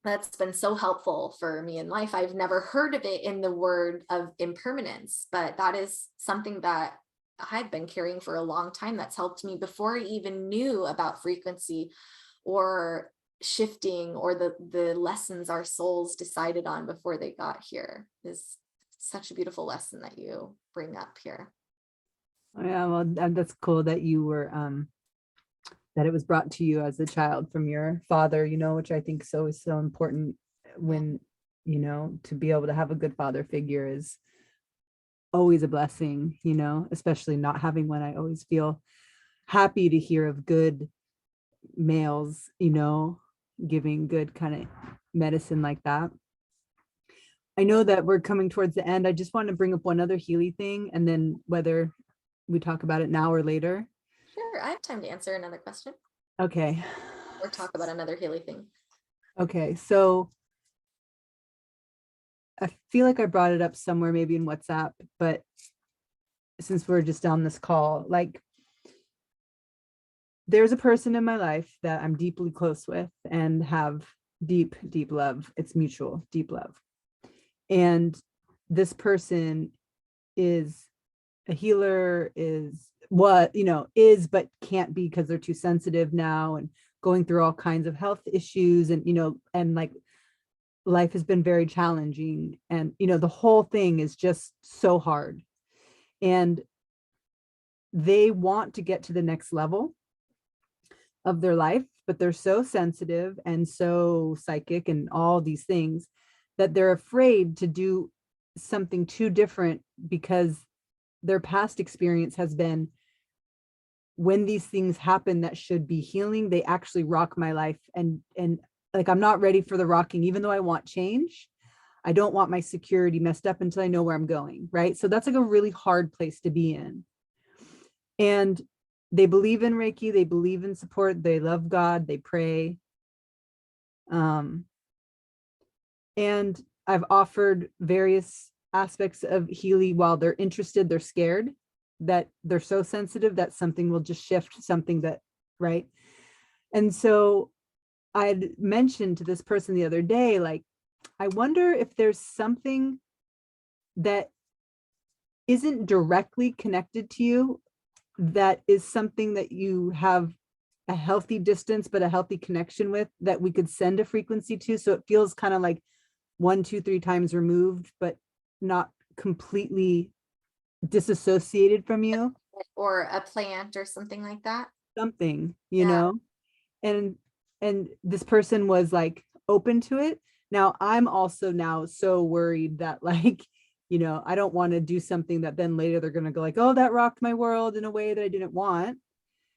B: that's been so helpful for me in life. I've never heard of it in the word of impermanence, but that is something that I've been carrying for a long time. That's helped me before I even knew about frequency or shifting, or the lessons our souls decided on before they got here. Is such a beautiful lesson that you bring up here.
A: Yeah, well, that's cool that you were that it was brought to you as a child from your father, which I think is so important. When to be able to have a good father figure is always a blessing, especially not having one. I always feel happy to hear of good males, giving good kind of medicine like that. I know that we're coming towards the end. I just want to bring up one other Healy thing, and then whether we talk about it now or later.
B: Sure, I have time to answer another question.
A: Okay.
B: Or talk about another Healy thing.
A: Okay, so I feel like I brought it up somewhere, maybe in WhatsApp, but since we're just on this call, like, there's a person in my life that I'm deeply close with and have deep, deep love. It's mutual, deep love. And this person is a healer, is but can't be because they're too sensitive now, and going through all kinds of health issues, and and like life has been very challenging, and the whole thing is just so hard, and they want to get to the next level of their life, but they're so sensitive and so psychic and all these things that they're afraid to do something too different because their past experience has been, when these things happen that should be healing, they actually rock my life. And like, I'm not ready for the rocking, even though I want change. I don't want my security messed up until I know where I'm going. Right. So that's like a really hard place to be in. And they believe in Reiki, they believe in support, they love God, they pray. And I've offered various aspects of healing while they're interested, they're scared that they're so sensitive that something will just shift, something that, right? And so I'd mentioned to this person the other day, like, I wonder if there's something that isn't directly connected to you, that is something that you have a healthy distance, but a healthy connection with, that we could send a frequency to. So it feels kind of like 1, 2, 3 times removed, but not completely disassociated from you.
B: Or a plant or something like that.
A: Something,
B: Yeah.
A: and this person was like open to it. Now I'm also now so worried that, like, I don't want to do something that then later they're going to go like, oh, that rocked my world in a way that I didn't want.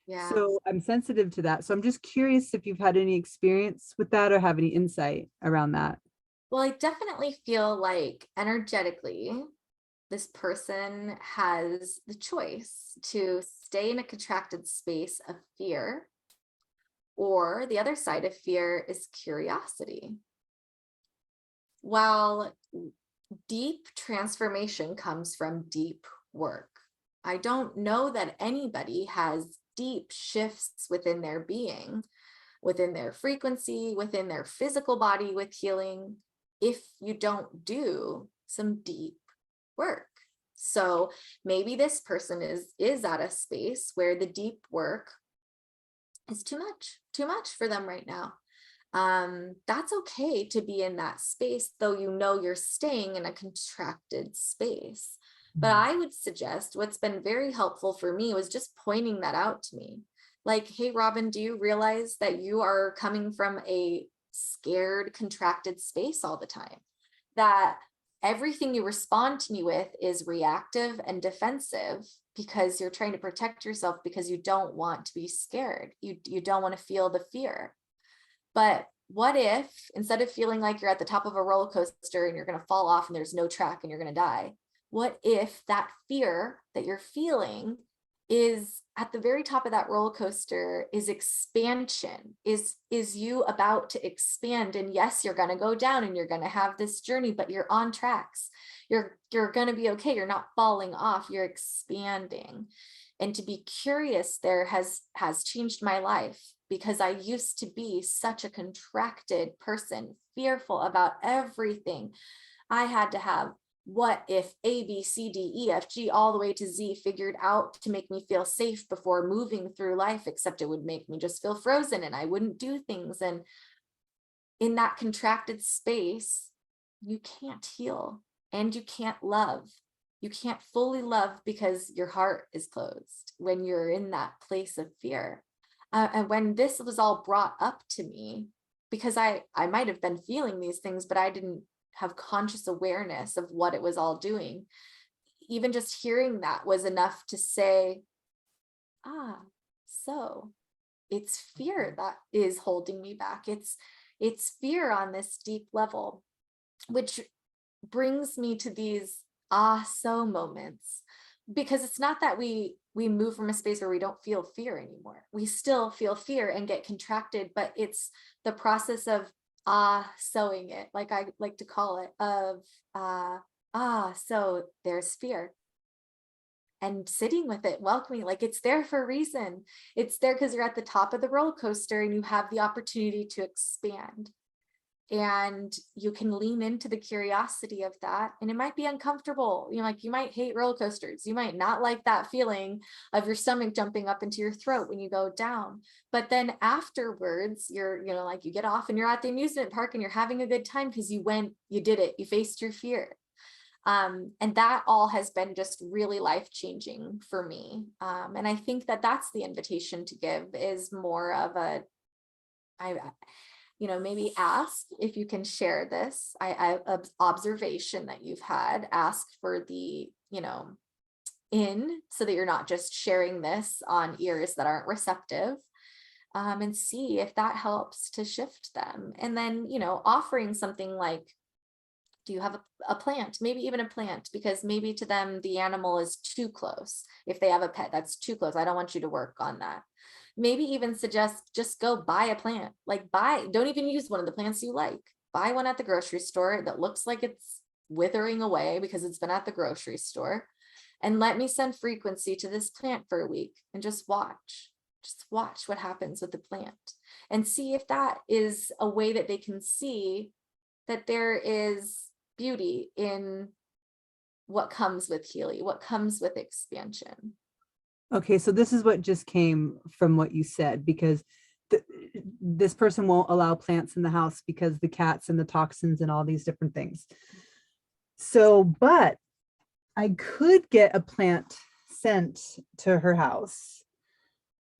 B: Yeah.
A: So I'm sensitive to that. So I'm just curious if you've had any experience with that or have any insight around that.
B: Well, I definitely feel like energetically, this person has the choice to stay in a contracted space of fear, or the other side of fear is curiosity. While deep transformation comes from deep work, I don't know that anybody has deep shifts within their being, within their frequency, within their physical body with healing, if you don't do some deep work. So maybe this person is at a space where the deep work is too much for them right now. That's okay to be in that space, though you're staying in a contracted space. But I would suggest, what's been very helpful for me was just pointing that out to me. Like, hey, Robin, do you realize that you are coming from a scared, contracted space all the time? That everything you respond to me with is reactive and defensive because you're trying to protect yourself, because you don't want to be scared. You don't want to feel the fear. But what if, instead of feeling like you're at the top of a roller coaster and you're going to fall off and there's no track and you're going to die, what if that fear that you're feeling is at the very top of that roller coaster is expansion, is you about to expand? And yes, you're going to go down and you're going to have this journey, but you're on tracks. You're going to be okay. You're not falling off, you're expanding. And to be curious there has changed my life, because I used to be such a contracted person, fearful about everything. I had to have what if A, B, C, D, E, F, G, all the way to Z figured out to make me feel safe before moving through life, except it would make me just feel frozen and I wouldn't do things. And in that contracted space, you can't heal and you can't love. You can't fully love because your heart is closed when you're in that place of fear. And when this was all brought up to me, because I might have been feeling these things, but I didn't have conscious awareness of what it was all doing. Even just hearing that was enough to say, so it's fear that is holding me back. It's fear on this deep level, which brings me to these so moments, because it's not that we move from a space where we don't feel fear anymore. We still feel fear and get contracted, but it's the process of sewing it, like I like to call it, of so there's fear, and sitting with it, welcoming, like it's there for a reason. It's there because you're at the top of the roller coaster and you have the opportunity to expand. And you can lean into the curiosity of that. And it might be uncomfortable. Like you might hate roller coasters. You might not like that feeling of your stomach jumping up into your throat when you go down. But then afterwards, you're, like you get off and you're at the amusement park and you're having a good time because you did it, you faced your fear. And that all has been just really life-changing for me. And I think that that's the invitation to give, is more of a maybe ask if you can share this. Observation that you've had, ask for the, so that you're not just sharing this on ears that aren't receptive, and see if that helps to shift them. And then, offering something like, do you have a plant, maybe even a plant, because maybe to them, the animal is too close. If they have a pet that's too close, I don't want you to work on that. Maybe even suggest just go buy a plant, don't even use one of the plants you like. Buy one at the grocery store that looks like it's withering away because it's been at the grocery store. And let me send frequency to this plant for a week and just watch what happens with the plant and see if that is a way that they can see that there is beauty in what comes with healing, what comes with expansion.
A: Okay, so this is what just came from what you said, because this person won't allow plants in the house because the cats and the toxins and all these different things. So, but I could get a plant sent to her house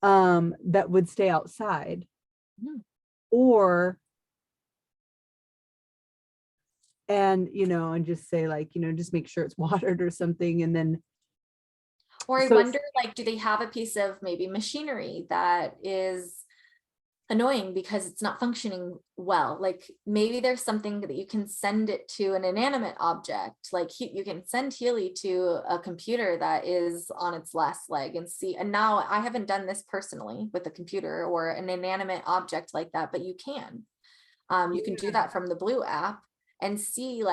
A: that would stay outside, or and just say just make sure it's watered or something. And then
B: or I
A: so
B: wonder, do they have a piece of maybe machinery that is annoying because it's not functioning well? Maybe there's something that you can send it to an inanimate object, you can send Healy to a computer that is on its last leg and see. And now I haven't done this personally with a computer or an inanimate object like that, but you can do that from the Blue app and see,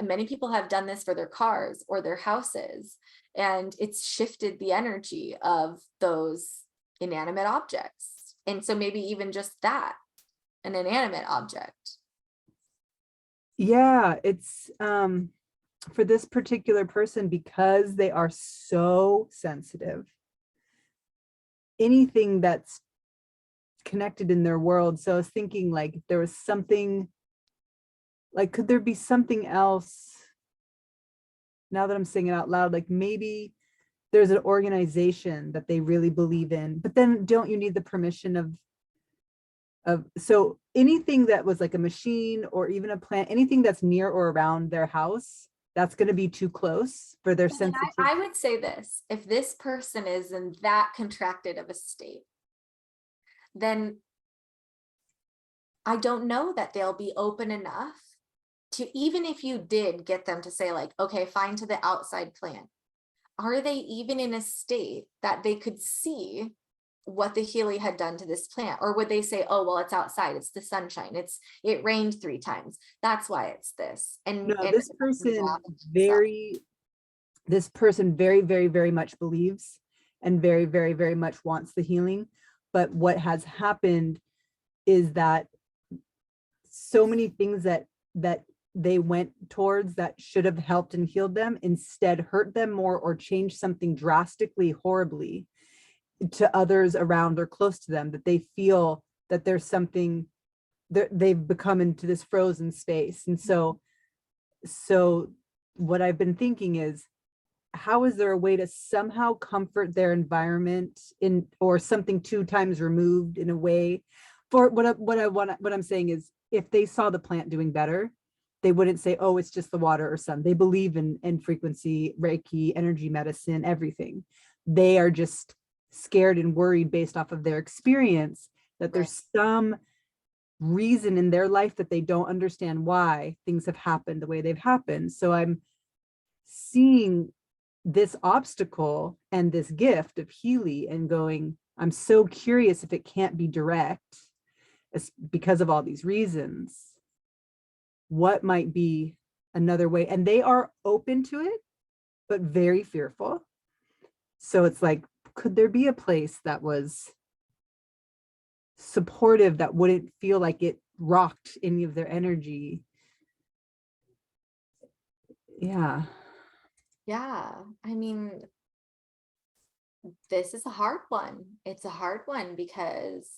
B: many people have done this for their cars or their houses, and it's shifted the energy of those inanimate objects. And so maybe even just that, an inanimate object.
A: Yeah, it's for this particular person, because they are so sensitive, anything that's connected in their world. So I was thinking there was something, could there be something else? Now that I'm saying it out loud, maybe there's an organization that they really believe in, but then don't you need the permission of so anything that was like a machine or even a plant, anything that's near or around their house, that's going to be too close for their sensitivity.
B: I would say this: if this person is in that contracted of a state, then I don't know that they'll be open enough to, even if you did get them to say okay, fine, to the outside plant, are they even in a state that they could see what the Healy had done to this plant? Or would they say, oh, well, it's outside, it's the sunshine, it rained 3 times, that's why it's this? And
A: no, this person very, very, very much believes and very, very, very much wants the healing. But what has happened is that so many things that they went towards that should have helped and healed them instead hurt them more or changed something drastically horribly to others around or close to them, that they feel that there's something they've become into this frozen space. And so what I've been thinking is, how is there a way to somehow comfort their environment or something 2 times removed in a way? For what I'm saying is, if they saw the plant doing better, they wouldn't say, oh, it's just the water or sun. They believe in frequency, Reiki, energy medicine, everything. They are just scared and worried based off of their experience that there's some reason in their life that they don't understand why things have happened the way they've happened. So I'm seeing this obstacle and this gift of Healy and going, I'm so curious if it can't be direct because of all these reasons. What might be another way? And they are open to it, but very fearful. So it's could there be a place that was supportive, that wouldn't feel like it rocked any of their energy? Yeah.
B: I mean, this is a hard one. It's a hard one because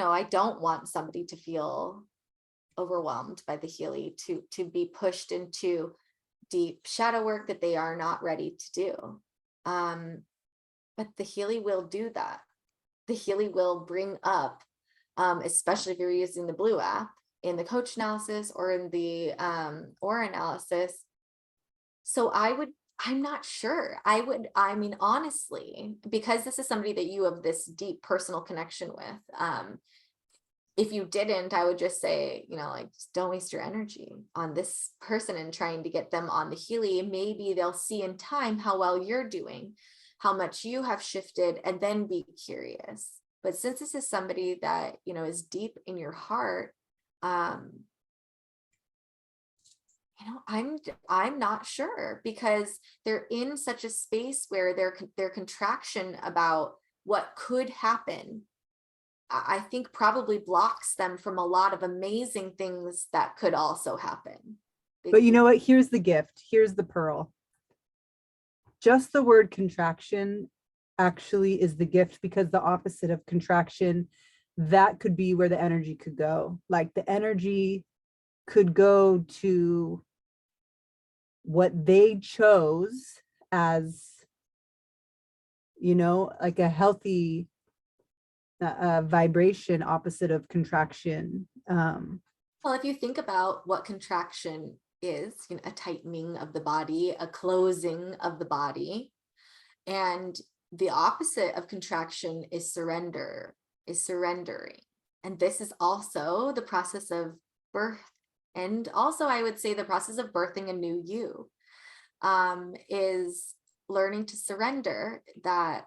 B: I don't want somebody to feel overwhelmed by the Healy, to be pushed into deep shadow work that they are not ready to do. But the Healy will do that. the Healy will bring up, especially if you're using the Blue app in the coach analysis or in the aura analysis. So I'm not sure. I mean, honestly, because this is somebody that you have this deep personal connection with. If you didn't, I would just say, like, just don't waste your energy on this person and trying to get them on the Healy. Maybe they'll see in time how well you're doing, how much you have shifted, and then be curious. But since this is somebody that, is deep in your heart, I'm not sure, because they're in such a space where their contraction about what could happen, I think probably blocks them from a lot of amazing things that could also happen.
A: But you know what? Here's the gift. Here's the pearl. Just the word contraction actually is the gift, because the opposite of contraction, that could be where the energy could go. Like the energy could go to what they chose as, like a healthy vibration, opposite of contraction.
B: Well, if you think about what contraction is, a tightening of the body, a closing of the body, and the opposite of contraction is surrender, is surrendering. And this is also the process of birth. And also, I would say the process of birthing a new you, is learning to surrender that,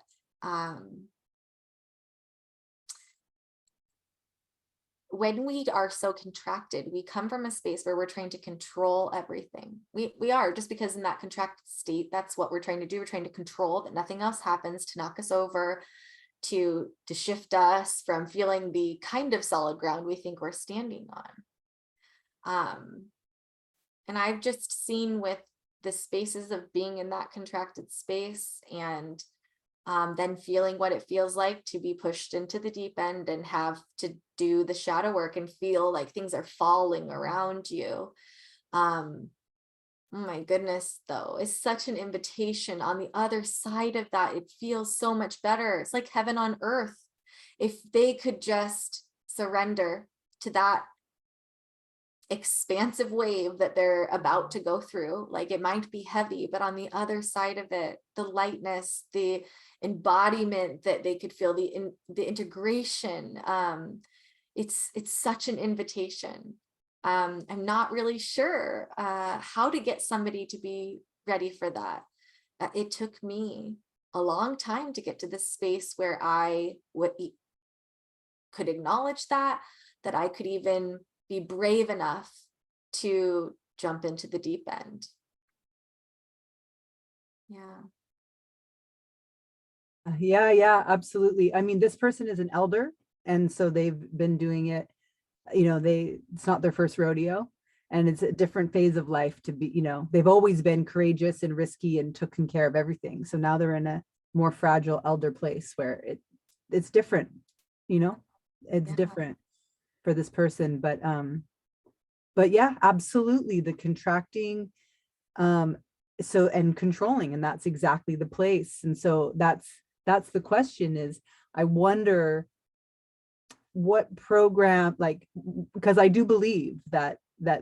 B: when we are so contracted, we come from a space where we're trying to control everything. We are, just because in that contracted state, that's what we're trying to do. We're trying to control that nothing else happens, to knock us over, to shift us from feeling the kind of solid ground we think we're standing on. And I've just seen with the spaces of being in that contracted space, and then feeling what it feels like to be pushed into the deep end and have to do the shadow work and feel like things are falling around you. Oh my goodness, though, is such an invitation. On the other side of that, it feels so much better. It's like heaven on earth. If they could just surrender to that expansive wave that they're about to go through, like it might be heavy, but on the other side of it, the lightness, the embodiment that they could feel, the integration, it's such an invitation. I'm not really sure how to get somebody to be ready for that. It took me a long time to get to this space where I could acknowledge that I could even be brave enough to jump into the deep end. Yeah.
A: Yeah, absolutely. I mean, this person is an elder, and so they've been doing it, it's not their first rodeo, and it's a different phase of life to be, they've always been courageous and risky and taken care of everything. So now they're in a more fragile elder place where it's different, it's different for this person. But yeah, absolutely, the contracting, and controlling, and that's exactly the place. And so that's the question is, I wonder what program, like, because I do believe that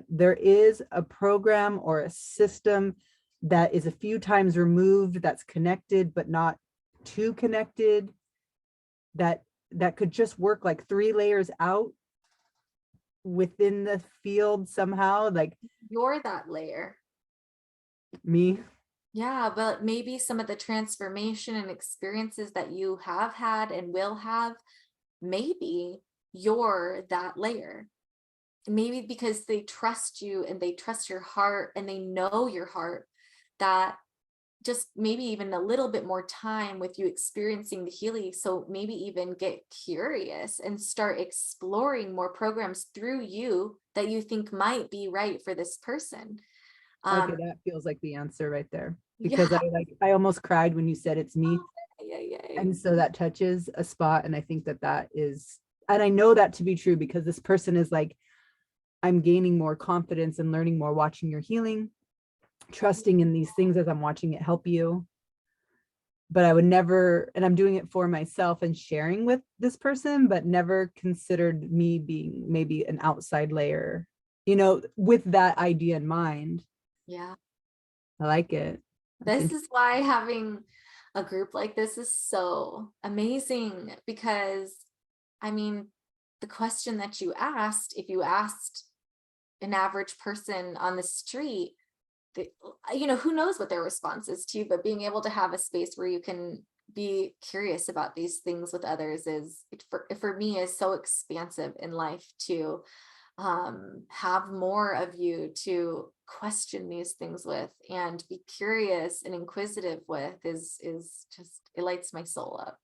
A: there is a program or a system that is a few times removed, that's connected but not too connected, that could just work like 3 layers out within the field somehow. Like,
B: You're that layer.
A: Me?
B: Yeah, but maybe some of the transformation and experiences that you have had and will have, maybe you're that layer. Maybe because they trust you and they trust your heart and they know your heart, that just maybe even a little bit more time with you experiencing the Healy. So maybe even get curious and start exploring more programs through you that you think might be right for this person.
A: Okay, that feels like the answer right there, because I almost cried when you said it's me. And so that touches a spot, and I think that is, and I know that to be true, because this person is like, I'm gaining more confidence and learning more watching your healing, trusting in these things as I'm watching it help you. but I would never, and I'm doing it for myself and sharing with this person, but never considered me being maybe an outside layer, with that idea in mind.
B: Yeah.
A: I like it. That's
B: This is why having a group like this is so amazing, because I mean, the question that you asked, if you asked an average person on the street, who knows what their response is to you, but being able to have a space where you can be curious about these things with others for me is so expansive in life to have more of you to question these things with and be curious and inquisitive with is just, it lights my soul up.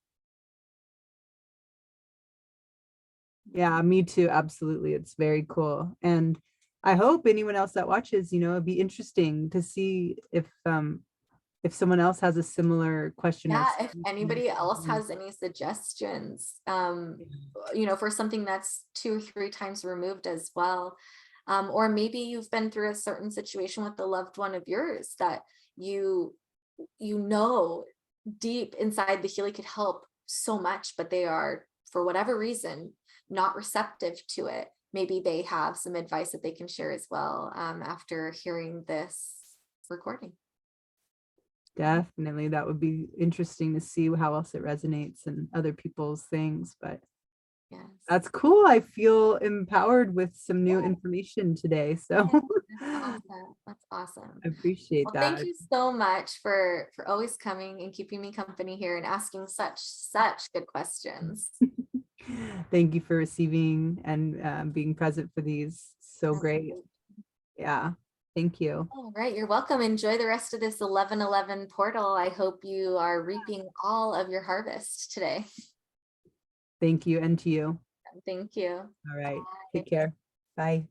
A: Yeah, me too. Absolutely. It's very cool. And I hope anyone else that watches, it'd be interesting to see if someone else has a similar question.
B: Yeah, if anybody else has any suggestions, for something that's 2 or 3 times removed as well. Or maybe you've been through a certain situation with a loved one of yours that you know deep inside the healing could help so much, but they are, for whatever reason, not receptive to it. Maybe they have some advice that they can share as well after hearing this recording.
A: Definitely. That would be interesting to see how else it resonates in other people's things. But
B: Yes.
A: that's cool. I feel empowered with some new information today. So
B: That's awesome.
A: I appreciate
B: Well,
A: that.
B: thank you so much for always coming and keeping me company here and asking such good questions.
A: Thank you for receiving and being present for these. So great. Yeah. Thank you.
B: All right, you're welcome. Enjoy the rest of this 11/11 portal. I hope you are reaping all of your harvest today.
A: Thank you. And to you.
B: Thank you.
A: All right.
B: Bye.
A: Take care. Bye.